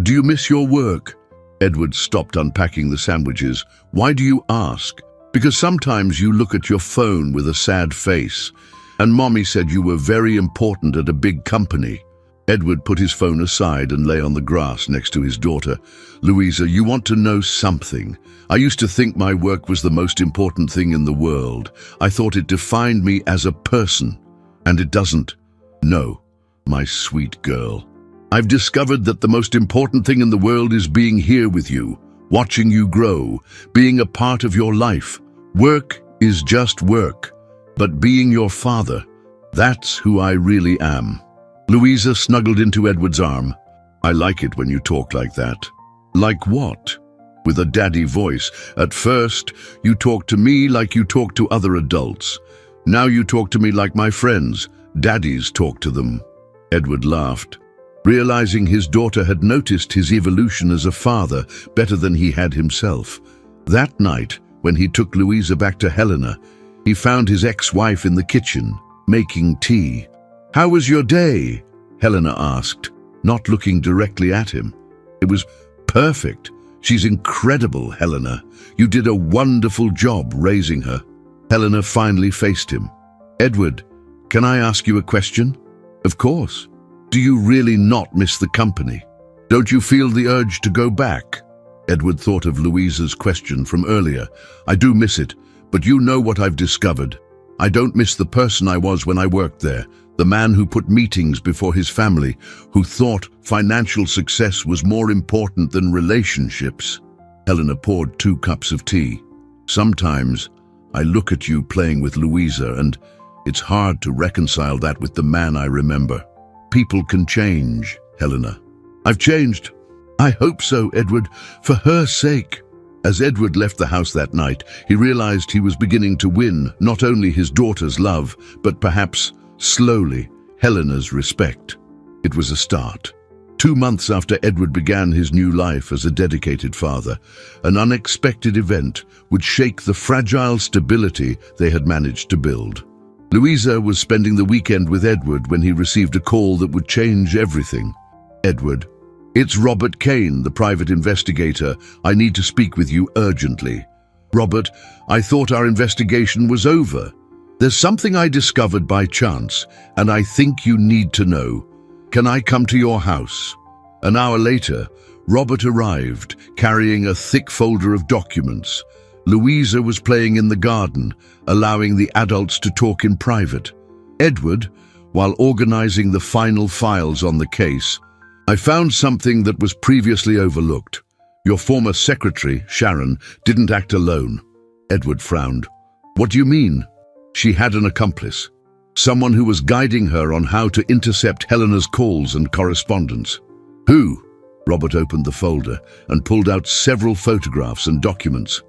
do you miss your work?" Edward stopped unpacking the sandwiches. "Why do you ask?" "Because sometimes you look at your phone with a sad face, and Mommy said you were very important at a big company." Edward put his phone aside and lay on the grass next to his daughter. "Louisa, you want to know something? I used to think my work was the most important thing in the world. I thought it defined me as a person, and it doesn't. No, my sweet girl. I've discovered that the most important thing in the world is being here with you, watching you grow, being a part of your life. Work is just work, but being your father, that's who I really am." Louisa snuggled into Edward's arm. "I like it when you talk like that." "Like what?" With a daddy voice. "At first, you talked to me like you talk to other adults. Now you talk to me like my friends. Daddies talk to them." Edward laughed, realizing his daughter had noticed his evolution as a father better than he had himself. That night, when he took Louisa back to Helena, he found his ex-wife in the kitchen, making tea. "How was your day?" Helena asked, not looking directly at him. "It was perfect. She's incredible, Helena. You did a wonderful job raising her." Helena finally faced him. "Edward, can I ask you a question?" "Of course." "Do you really not miss the company? Don't you feel the urge to go back?" Edward thought of Louisa's question from earlier. "I do miss it, but you know what I've discovered. I don't miss the person I was when I worked there, the man who put meetings before his family, who thought financial success was more important than relationships." Helena poured 2 cups of tea. "Sometimes I look at you playing with Louisa, and it's hard to reconcile that with the man I remember. People can change, Helena." "I've changed." "I hope so, Edward, for her sake." As Edward left the house that night, he realized he was beginning to win not only his daughter's love, but perhaps, slowly, Helena's respect. It was a start. 2 months after Edward began his new life as a dedicated father, an unexpected event would shake the fragile stability they had managed to build. Louisa was spending the weekend with Edward when he received a call that would change everything. "Edward, it's Robert Kane, the private investigator. I need to speak with you urgently." "Robert, I thought our investigation was over. There's something I discovered by chance, and I think you need to know. Can I come to your house?" An hour later, Robert arrived, carrying a thick folder of documents. Louisa was playing in the garden, allowing the adults to talk in private. "Edward, while organizing the final files on the case, I found something that was previously overlooked. Your former secretary, Sharon, didn't act alone." Edward frowned. "What do you mean?" "She had an accomplice. Someone who was guiding her on how to intercept Helena's calls and correspondence." "Who?" Robert opened the folder and pulled out several photographs and documents.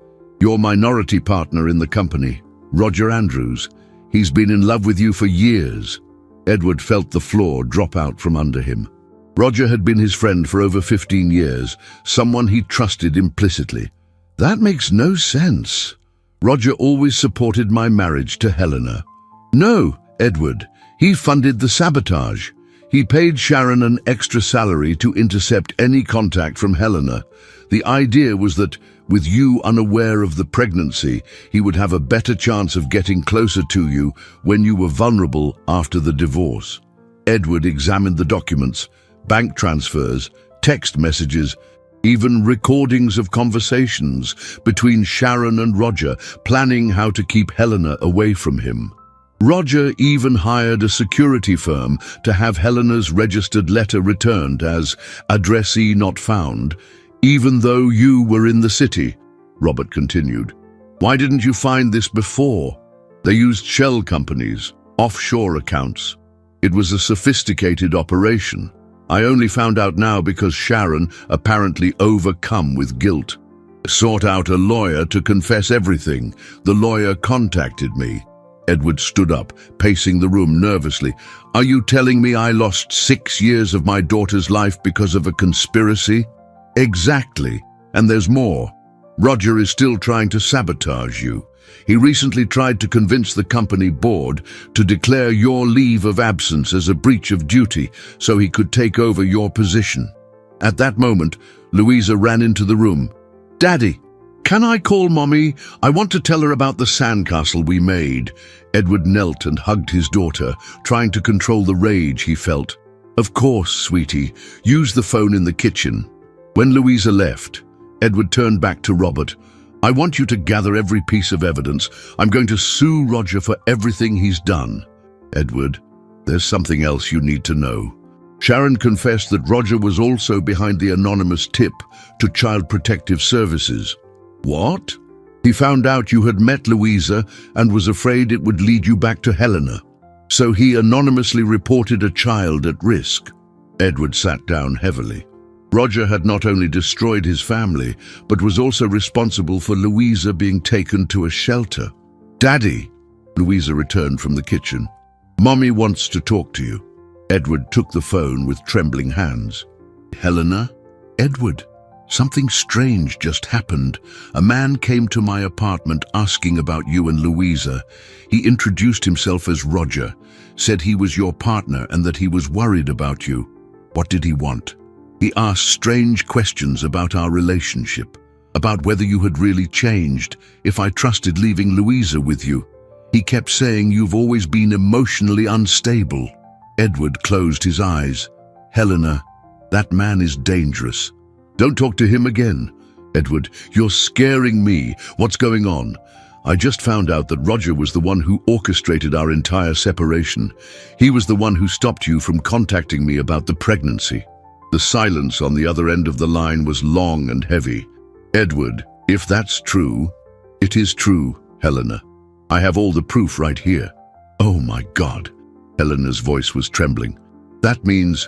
"Your minority partner in the company, Roger Andrews. He's been in love with you for years." Edward felt the floor drop out from under him. Roger had been his friend for over 15 years, someone he trusted implicitly. "That makes no sense. Roger always supported my marriage to Helena." "No, Edward. He funded the sabotage. He paid Sharon an extra salary to intercept any contact from Helena. The idea was that, with you unaware of the pregnancy, he would have a better chance of getting closer to you when you were vulnerable after the divorce." Edward examined the documents, bank transfers, text messages, even recordings of conversations between Sharon and Roger, planning how to keep Helena away from him. Roger even hired a security firm to have Helena's registered letter returned as addressee not found, even though you were in the city, Robert continued. "Why didn't you find this before?" "They used shell companies, offshore accounts. It was a sophisticated operation. I only found out now because Sharon, apparently overcome with guilt, sought out a lawyer to confess everything. The lawyer contacted me." Edward stood up, pacing the room nervously. "Are you telling me I lost 6 years of my daughter's life because of a conspiracy?" "Exactly. And there's more. Roger is still trying to sabotage you. He recently tried to convince the company board to declare your leave of absence as a breach of duty so he could take over your position." At that moment, Louisa ran into the room. "Daddy, can I call Mommy? I want to tell her about the sandcastle we made." Edward knelt and hugged his daughter, trying to control the rage he felt. "Of course, sweetie. Use the phone in the kitchen." When Louisa left, Edward turned back to Robert. "I want you to gather every piece of evidence. I'm going to sue Roger for everything he's done." "Edward, there's something else you need to know. Sharon confessed that Roger was also behind the anonymous tip to Child Protective Services. What? He found out you had met Louisa and was afraid it would lead you back to Helena. So he anonymously reported a child at risk. Edward sat down heavily. Roger had not only destroyed his family, but was also responsible for Louisa being taken to a shelter. "Daddy," Louisa returned from the kitchen. "Mommy wants to talk to you." Edward took the phone with trembling hands. "Helena?" "Edward, something strange just happened. A man came to my apartment asking about you and Louisa. He introduced himself as Roger, said he was your partner and that he was worried about you." "What did he want?" "He asked strange questions about our relationship, about whether you had really changed, if I trusted leaving Louisa with you. He kept saying you've always been emotionally unstable." Edward closed his eyes. "Helena, that man is dangerous. Don't talk to him again." "Edward, you're scaring me. What's going on?" "I just found out that Roger was the one who orchestrated our entire separation. He was the one who stopped you from contacting me about the pregnancy." The silence on the other end of the line was long and heavy. "Edward, if that's true..." "It is true, Helena. I have all the proof right here." "Oh my God." Helena's voice was trembling. That means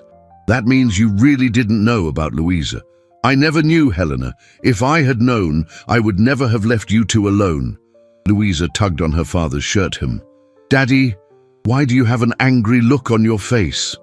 you really didn't know about Louisa." "I never knew, Helena. If I had known, I would never have left you two alone." Louisa tugged on her father's shirt hem. "Daddy, why do you have an angry look on your face?"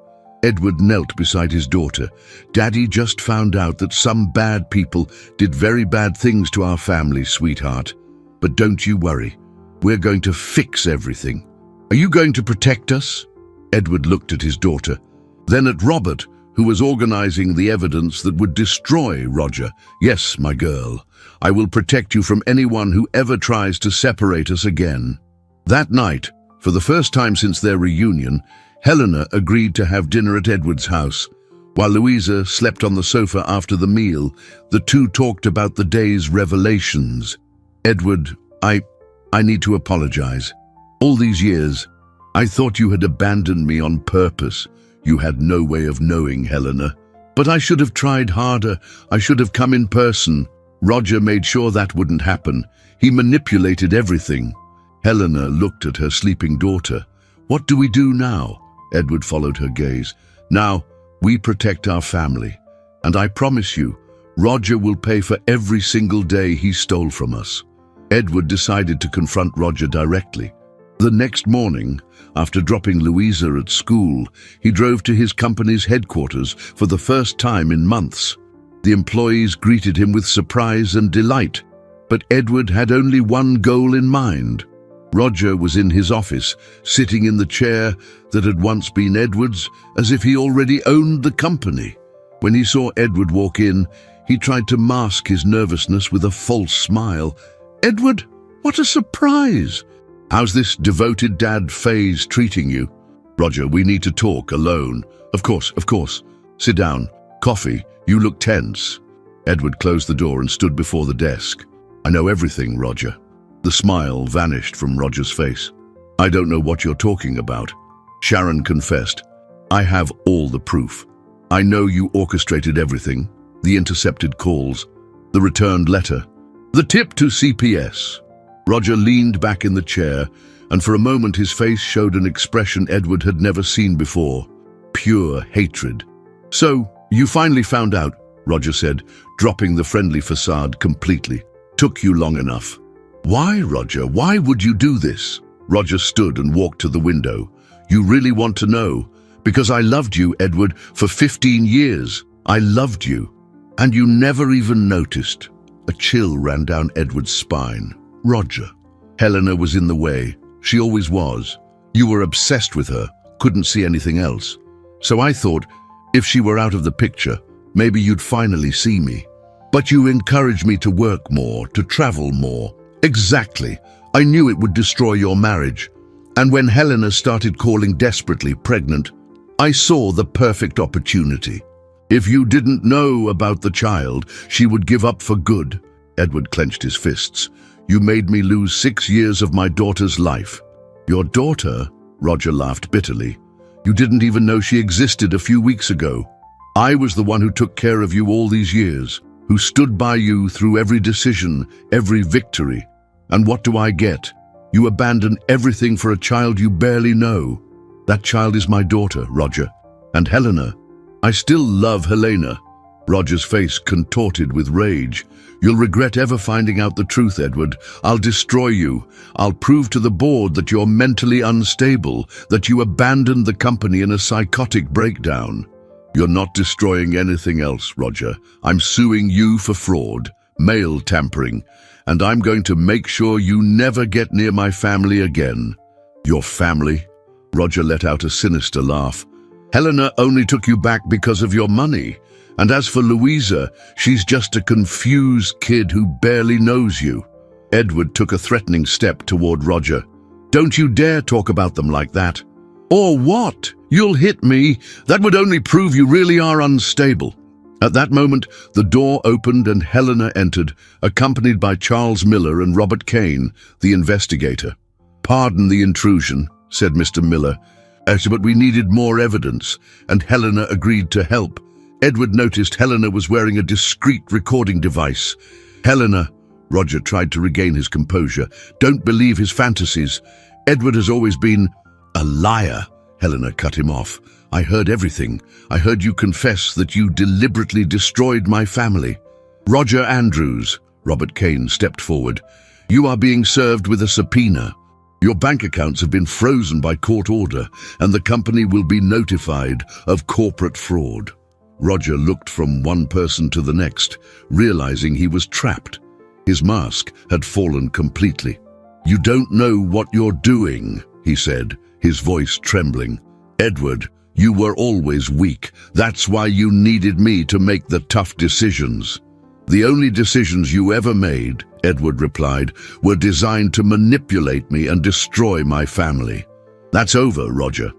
Edward knelt beside his daughter. "Daddy just found out that some bad people did very bad things to our family, sweetheart. But don't you worry. We're going to fix everything. Are you going to protect us?" Edward looked at his daughter, then at Robert, who was organizing the evidence that would destroy Roger. "Yes, my girl. I will protect you from anyone who ever tries to separate us again." That night, for the first time since their reunion, Helena agreed to have dinner at Edward's house. While Louisa slept on the sofa after the meal, the two talked about the day's revelations. "Edward, I need to apologize. All these years, I thought you had abandoned me on purpose. You had no way of knowing, Helena. But I should have tried harder. I should have come in person. Roger made sure that wouldn't happen. He manipulated everything." Helena looked at her sleeping daughter. "What do we do now?" Edward followed her gaze. "Now, we protect our family. And I promise you, Roger will pay for every single day he stole from us." Edward decided to confront Roger directly. The next morning, after dropping Louisa at school, he drove to his company's headquarters for the first time in months. The employees greeted him with surprise and delight, but Edward had only one goal in mind. Roger was in his office, sitting in the chair that had once been Edward's, as if he already owned the company. When he saw Edward walk in, he tried to mask his nervousness with a false smile. "Edward, what a surprise! How's this devoted dad phase treating you?" "Roger, we need to talk alone." Of course. Sit down. Coffee. You look tense." Edward closed the door and stood before the desk. "I know everything, Roger." The smile vanished from Roger's face. "I don't know what you're talking about." Sharon confessed. "I have all the proof. I know you orchestrated everything. The intercepted calls, the returned letter, the tip to CPS." Roger leaned back in the chair, and for a moment his face showed an expression Edward had never seen before. Pure hatred. "So, you finally found out," Roger said, dropping the friendly facade completely. "Took you long enough." "Why, Roger? Why would you do this?" Roger stood and walked to the window. "You really want to know? Because I loved you, Edward, for 15 years. I loved you. And you never even noticed." A chill ran down Edward's spine. "Roger." Helena was in the way. She always was. You were obsessed with her, couldn't see anything else. So I thought, if she were out of the picture, maybe you'd finally see me. But you encouraged me to work more, to travel more. Exactly. I knew it would destroy your marriage. And when Helena started calling desperately pregnant, I saw the perfect opportunity. If you didn't know about the child, she would give up for good. Edward clenched his fists. "You made me lose 6 years of my daughter's life." "Your daughter?" Roger laughed bitterly. You didn't even know she existed a few weeks ago. I was the one who took care of you all these years, who stood by you through every decision, every victory. And what do I get? You abandon everything for a child you barely know. That child is my daughter, Roger. And Helena. I still love Helena. Roger's face contorted with rage. You'll regret ever finding out the truth, Edward. I'll destroy you. I'll prove to the board that you're mentally unstable, that you abandoned the company in a psychotic breakdown. You're not destroying anything else, Roger. I'm suing you for fraud, mail tampering, and I'm going to make sure you never get near my family again. Your family? Roger let out a sinister laugh. Helena only took you back because of your money. And as for Louisa, she's just a confused kid who barely knows you. Edward took a threatening step toward Roger. Don't you dare talk about them like that. Or what? You'll hit me. That would only prove you really are unstable. At that moment, the door opened and Helena entered, accompanied by Charles Miller and Robert Kane, the investigator. Pardon the intrusion, said Mr. Miller, but we needed more evidence, and Helena agreed to help. Edward noticed Helena was wearing a discreet recording device. Helena, Roger tried to regain his composure, don't believe his fantasies. Edward has always been a liar. Helena cut him off. I heard everything. I heard you confess that you deliberately destroyed my family. Roger Andrews, Robert Kane stepped forward. You are being served with a subpoena. Your bank accounts have been frozen by court order, and the company will be notified of corporate fraud. Roger looked from one person to the next, realizing he was trapped. His mask had fallen completely. You don't know what you're doing, he said, his voice trembling. Edward, you were always weak. That's why you needed me to make the tough decisions. The only decisions you ever made, Edward replied, were designed to manipulate me and destroy my family. That's over, Roger.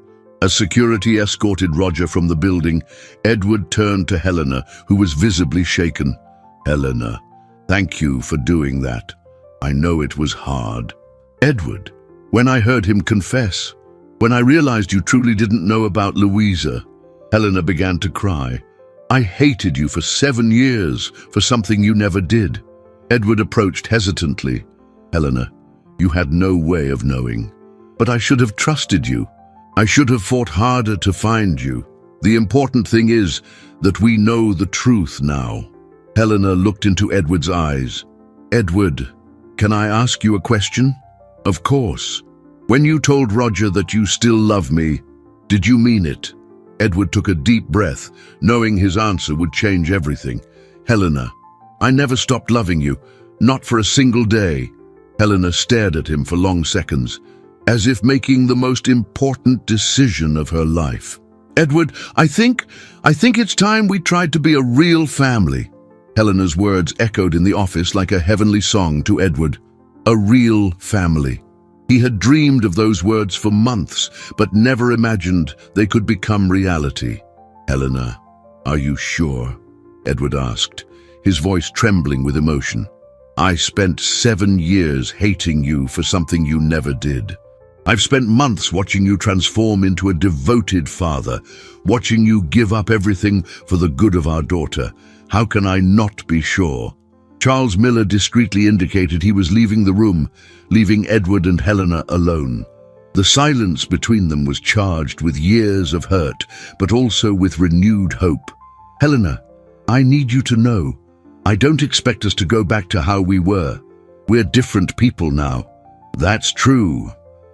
As security escorted Roger from the building, Edward turned to Helena, who was visibly shaken. Helena, thank you for doing that. I know it was hard. Edward, when I heard him confess, when I realized you truly didn't know about Louisa, Helena began to cry. I hated you for 7 years for something you never did. Edward approached hesitantly. Helena, you had no way of knowing. But I should have trusted you. I should have fought harder to find you. The important thing is that we know the truth now. Helena looked into Edward's eyes. Edward, can I ask you a question? Of course. When you told Roger that you still love me, did you mean it? Edward took a deep breath, knowing his answer would change everything. Helena, I never stopped loving you, not for a single day. Helena stared at him for long seconds, as if making the most important decision of her life. Edward, I think it's time we tried to be a real family. Helena's words echoed in the office like a heavenly song to Edward. A real family. He had dreamed of those words for months, but never imagined they could become reality. Helena, are you sure? Edward asked, his voice trembling with emotion. I spent 7 years hating you for something you never did. I've spent months watching you transform into a devoted father, watching you give up everything for the good of our daughter. How can I not be sure? Charles Miller discreetly indicated he was leaving the room, leaving Edward and Helena alone. The silence between them was charged with years of hurt, but also with renewed hope. Helena, I need you to know, I don't expect us to go back to how we were. We're different people now. That's true.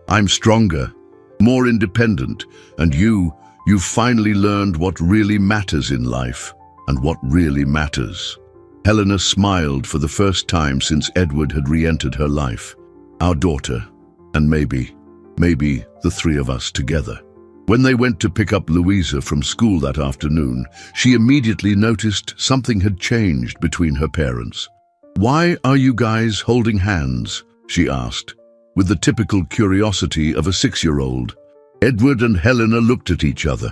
I'm stronger, more independent, and you've finally learned what really matters in life, and what really matters. Helena smiled for the first time since Edward had re-entered her life. Our daughter, and maybe the three of us together. When they went to pick up Louisa from school that afternoon, she immediately noticed something had changed between her parents. Why are you guys holding hands? She asked, with the typical curiosity of a 6-year-old. Edward and Helena looked at each other.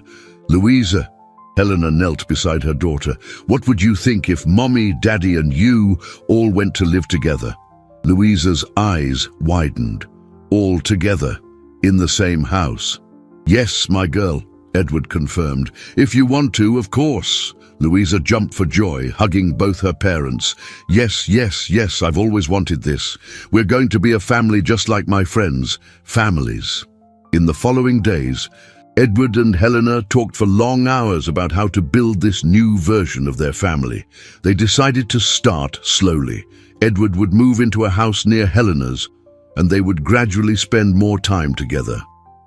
Louisa, Helena knelt beside her daughter. What would you think if Mommy, Daddy, and you all went to live together? Louisa's eyes widened. All together, in the same house. Yes, my girl, Edward confirmed. If you want to, of course. Louisa jumped for joy, hugging both her parents. Yes, yes, yes, I've always wanted this. We're going to be a family just like my friends. Families. In the following days, Edward and Helena talked for long hours about how to build this new version of their family. They decided to start slowly. Edward would move into a house near Helena's, and they would gradually spend more time together.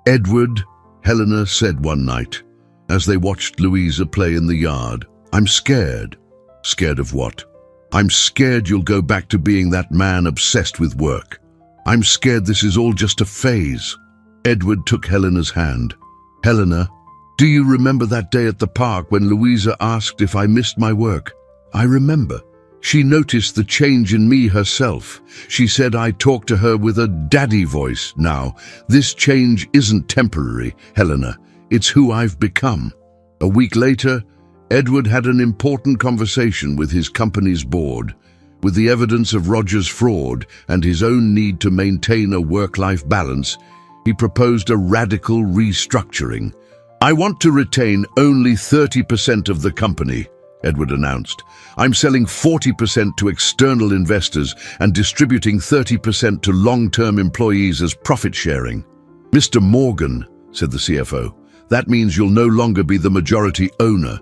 Edward, Helena said one night, as they watched Louisa play in the yard, I'm scared. Scared of what? I'm scared you'll go back to being that man obsessed with work. I'm scared this is all just a phase. Edward took Helena's hand. Helena, do you remember that day at the park when Louisa asked if I missed my work? I remember. She noticed the change in me herself. She said I talk to her with a daddy voice now. This change isn't temporary, Helena. It's who I've become. A week later, Edward had an important conversation with his company's board. With the evidence of Roger's fraud and his own need to maintain a work-life balance, he proposed a radical restructuring. I want to retain only 30% of the company, Edward announced. I'm selling 40% to external investors and distributing 30% to long-term employees as profit sharing. Mr. Morgan, said the CFO, that means you'll no longer be the majority owner.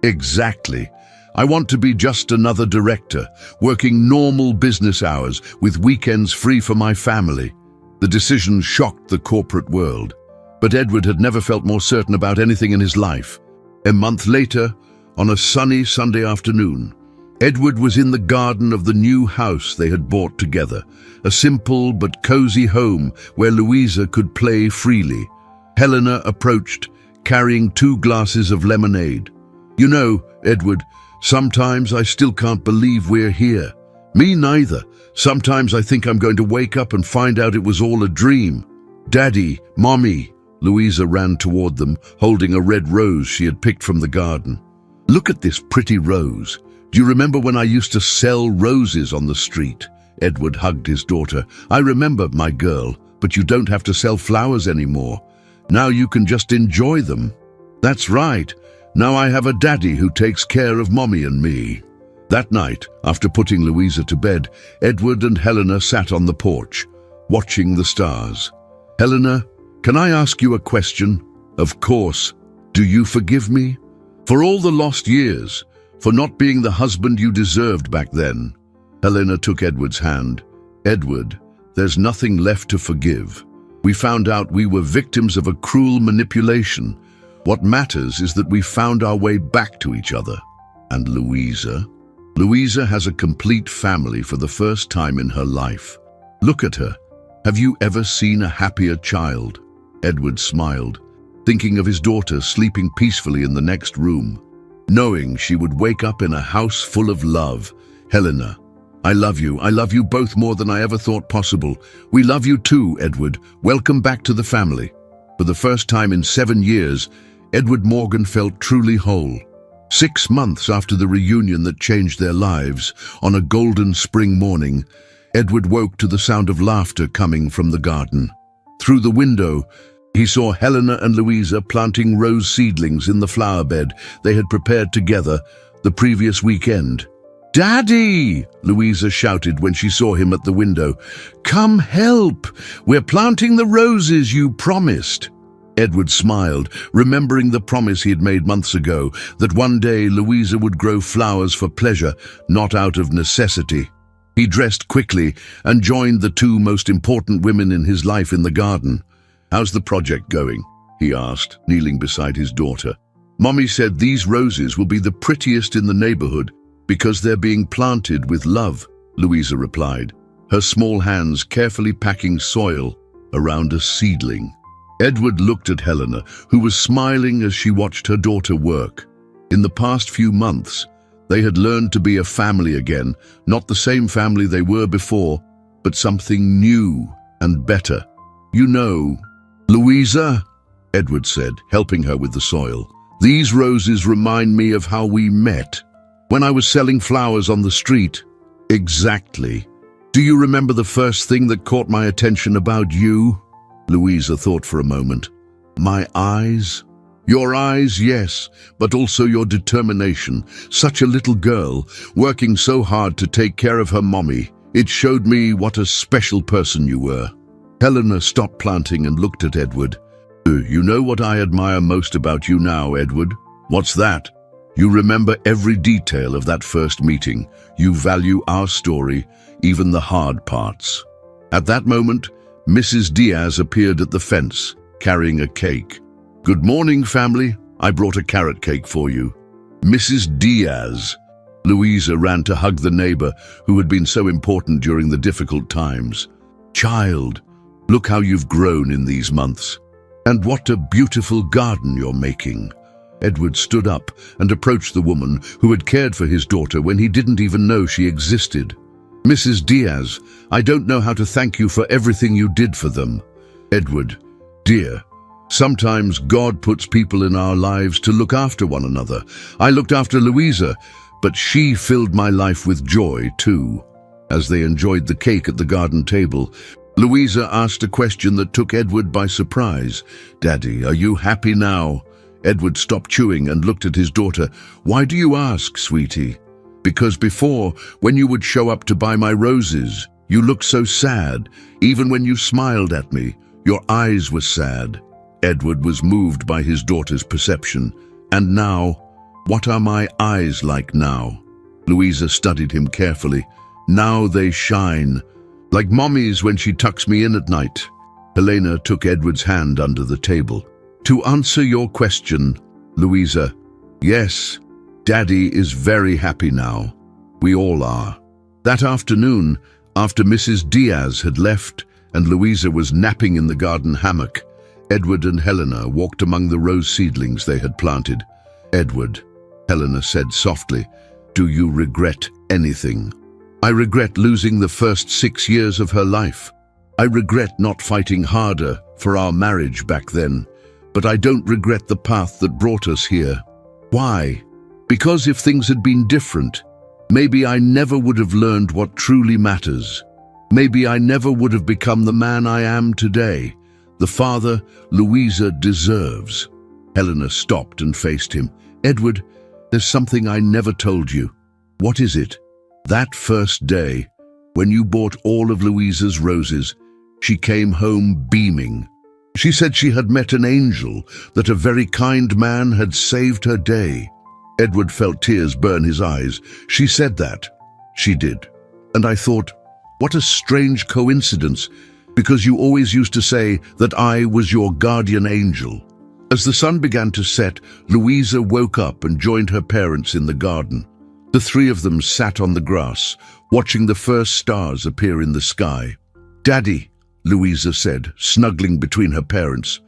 Exactly. I want to be just another director, working normal business hours with weekends free for my family. The decision shocked the corporate world, but Edward had never felt more certain about anything in his life. A month later, on a sunny Sunday afternoon, Edward was in the garden of the new house they had bought together, a simple but cozy home where Louisa could play freely. Helena approached, carrying 2 glasses of lemonade. You know, Edward, sometimes I still can't believe we're here. Me neither. Sometimes I think I'm going to wake up and find out it was all a dream. Daddy, Mommy. Louisa ran toward them, holding a red rose she had picked from the garden. Look at this pretty rose. Do you remember when I used to sell roses on the street? Edward hugged his daughter. I remember, my girl, but you don't have to sell flowers anymore. Now you can just enjoy them. That's right. Now I have a daddy who takes care of Mommy and me. That night, after putting Louisa to bed, Edward and Helena sat on the porch, watching the stars. Helena, can I ask you a question? Of course. Do you forgive me? For all the lost years, for not being the husband you deserved back then. Helena took Edward's hand. Edward, there's nothing left to forgive. We found out we were victims of a cruel manipulation. What matters is that we found our way back to each other. And Louisa? Louisa has a complete family for the first time in her life. Look at her. Have you ever seen a happier child? Edward smiled, thinking of his daughter sleeping peacefully in the next room, knowing she would wake up in a house full of love. Helena, I love you. I love you both more than I ever thought possible. We love you too, Edward. Welcome back to the family. For the first time in 7 years, Edward Morgan felt truly whole. 6 months after the reunion that changed their lives, on a golden spring morning, Edward woke to the sound of laughter coming from the garden. Through the window, he saw Helena and Louisa planting rose seedlings in the flower bed they had prepared together the previous weekend. "Daddy!" Louisa shouted when she saw him at the window. "Come help! We're planting the roses you promised." Edward smiled, remembering the promise he had made months ago, that one day Louisa would grow flowers for pleasure, not out of necessity. He dressed quickly and joined the 2 most important women in his life in the garden. "How's the project going?" he asked, kneeling beside his daughter. "Mommy said these roses will be the prettiest in the neighborhood because they're being planted with love," Louisa replied, her small hands carefully packing soil around a seedling. Edward looked at Helena, who was smiling as she watched her daughter work. In the past few months, they had learned to be a family again, not the same family they were before, but something new and better. "You know, Louisa," Edward said, helping her with the soil, "these roses remind me of how we met, when I was selling flowers on the street." "Exactly. Do you remember the first thing that caught my attention about you?" Louisa thought for a moment. My eyes? Your eyes, yes, but also your determination. Such a little girl, working so hard to take care of her mommy. It showed me what a special person you were. Helena stopped planting and looked at Edward. You know what I admire most about you now, Edward? What's that? You remember every detail of that first meeting. You value our story, even the hard parts. At that moment, Mrs. Diaz appeared at the fence, carrying a cake. Good morning, family. I brought a carrot cake for you. Mrs. Diaz. Louisa ran to hug the neighbor who had been so important during the difficult times. Child, look how you've grown in these months. And what a beautiful garden you're making. Edward stood up and approached the woman who had cared for his daughter when he didn't even know she existed. Mrs. Diaz, I don't know how to thank you for everything you did for them. Edward, dear, sometimes God puts people in our lives to look after one another. I looked after Louisa, but she filled my life with joy too. As they enjoyed the cake at the garden table, Louisa asked a question that took Edward by surprise. Daddy, are you happy now? Edward stopped chewing and looked at his daughter. Why do you ask, sweetie? Because before, when you would show up to buy my roses, you looked so sad. Even when you smiled at me, your eyes were sad. Edward was moved by his daughter's perception. And now, what are my eyes like now? Louisa studied him carefully. Now they shine. Like Mommy's when she tucks me in at night. Helena took Edward's hand under the table. To answer your question, Louisa, yes, Daddy is very happy now. We all are. That afternoon, after Mrs. Diaz had left and Louisa was napping in the garden hammock, Edward and Helena walked among the rose seedlings they had planted. Edward, Helena said softly, do you regret anything? I regret losing the first 6 years of her life. I regret not fighting harder for our marriage back then, but I don't regret the path that brought us here. Why? Because if things had been different, maybe I never would have learned what truly matters. Maybe I never would have become the man I am today, the father Louisa deserves. Helena stopped and faced him. Edward, there's something I never told you. What is it? That first day, when you bought all of Louisa's roses, she came home beaming. She said she had met an angel, that a very kind man had saved her day. Edward felt tears burn his eyes. She said that. She did. And I thought, what a strange coincidence, because you always used to say that I was your guardian angel. As the sun began to set, Louisa woke up and joined her parents in the garden. The three of them sat on the grass, watching the first stars appear in the sky. Daddy, Louisa said, snuggling between her parents.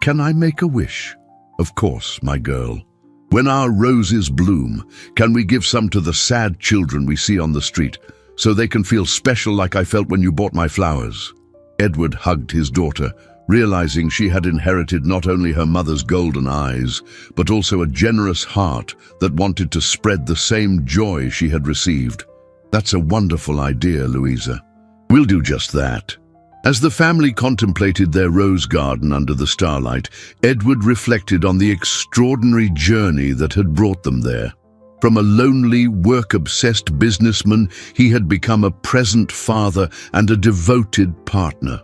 Can I make a wish? Of course, my girl. When our roses bloom, can we give some to the sad children we see on the street, so they can feel special like I felt when you bought my flowers? Edward hugged his daughter, realizing she had inherited not only her mother's golden eyes, but also a generous heart that wanted to spread the same joy she had received. That's a wonderful idea, Louisa. We'll do just that. As the family contemplated their rose garden under the starlight, Edward reflected on the extraordinary journey that had brought them there. From a lonely, work-obsessed businessman, he had become a present father and a devoted partner.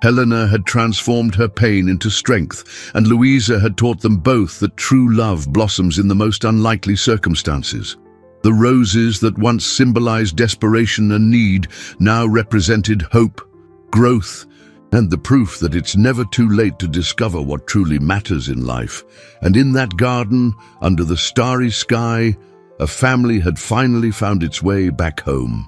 Helena had transformed her pain into strength, and Louisa had taught them both that true love blossoms in the most unlikely circumstances. The roses that once symbolized desperation and need now represented hope, growth, and the proof that it's never too late to discover what truly matters in life. And in that garden, under the starry sky, a family had finally found its way back home.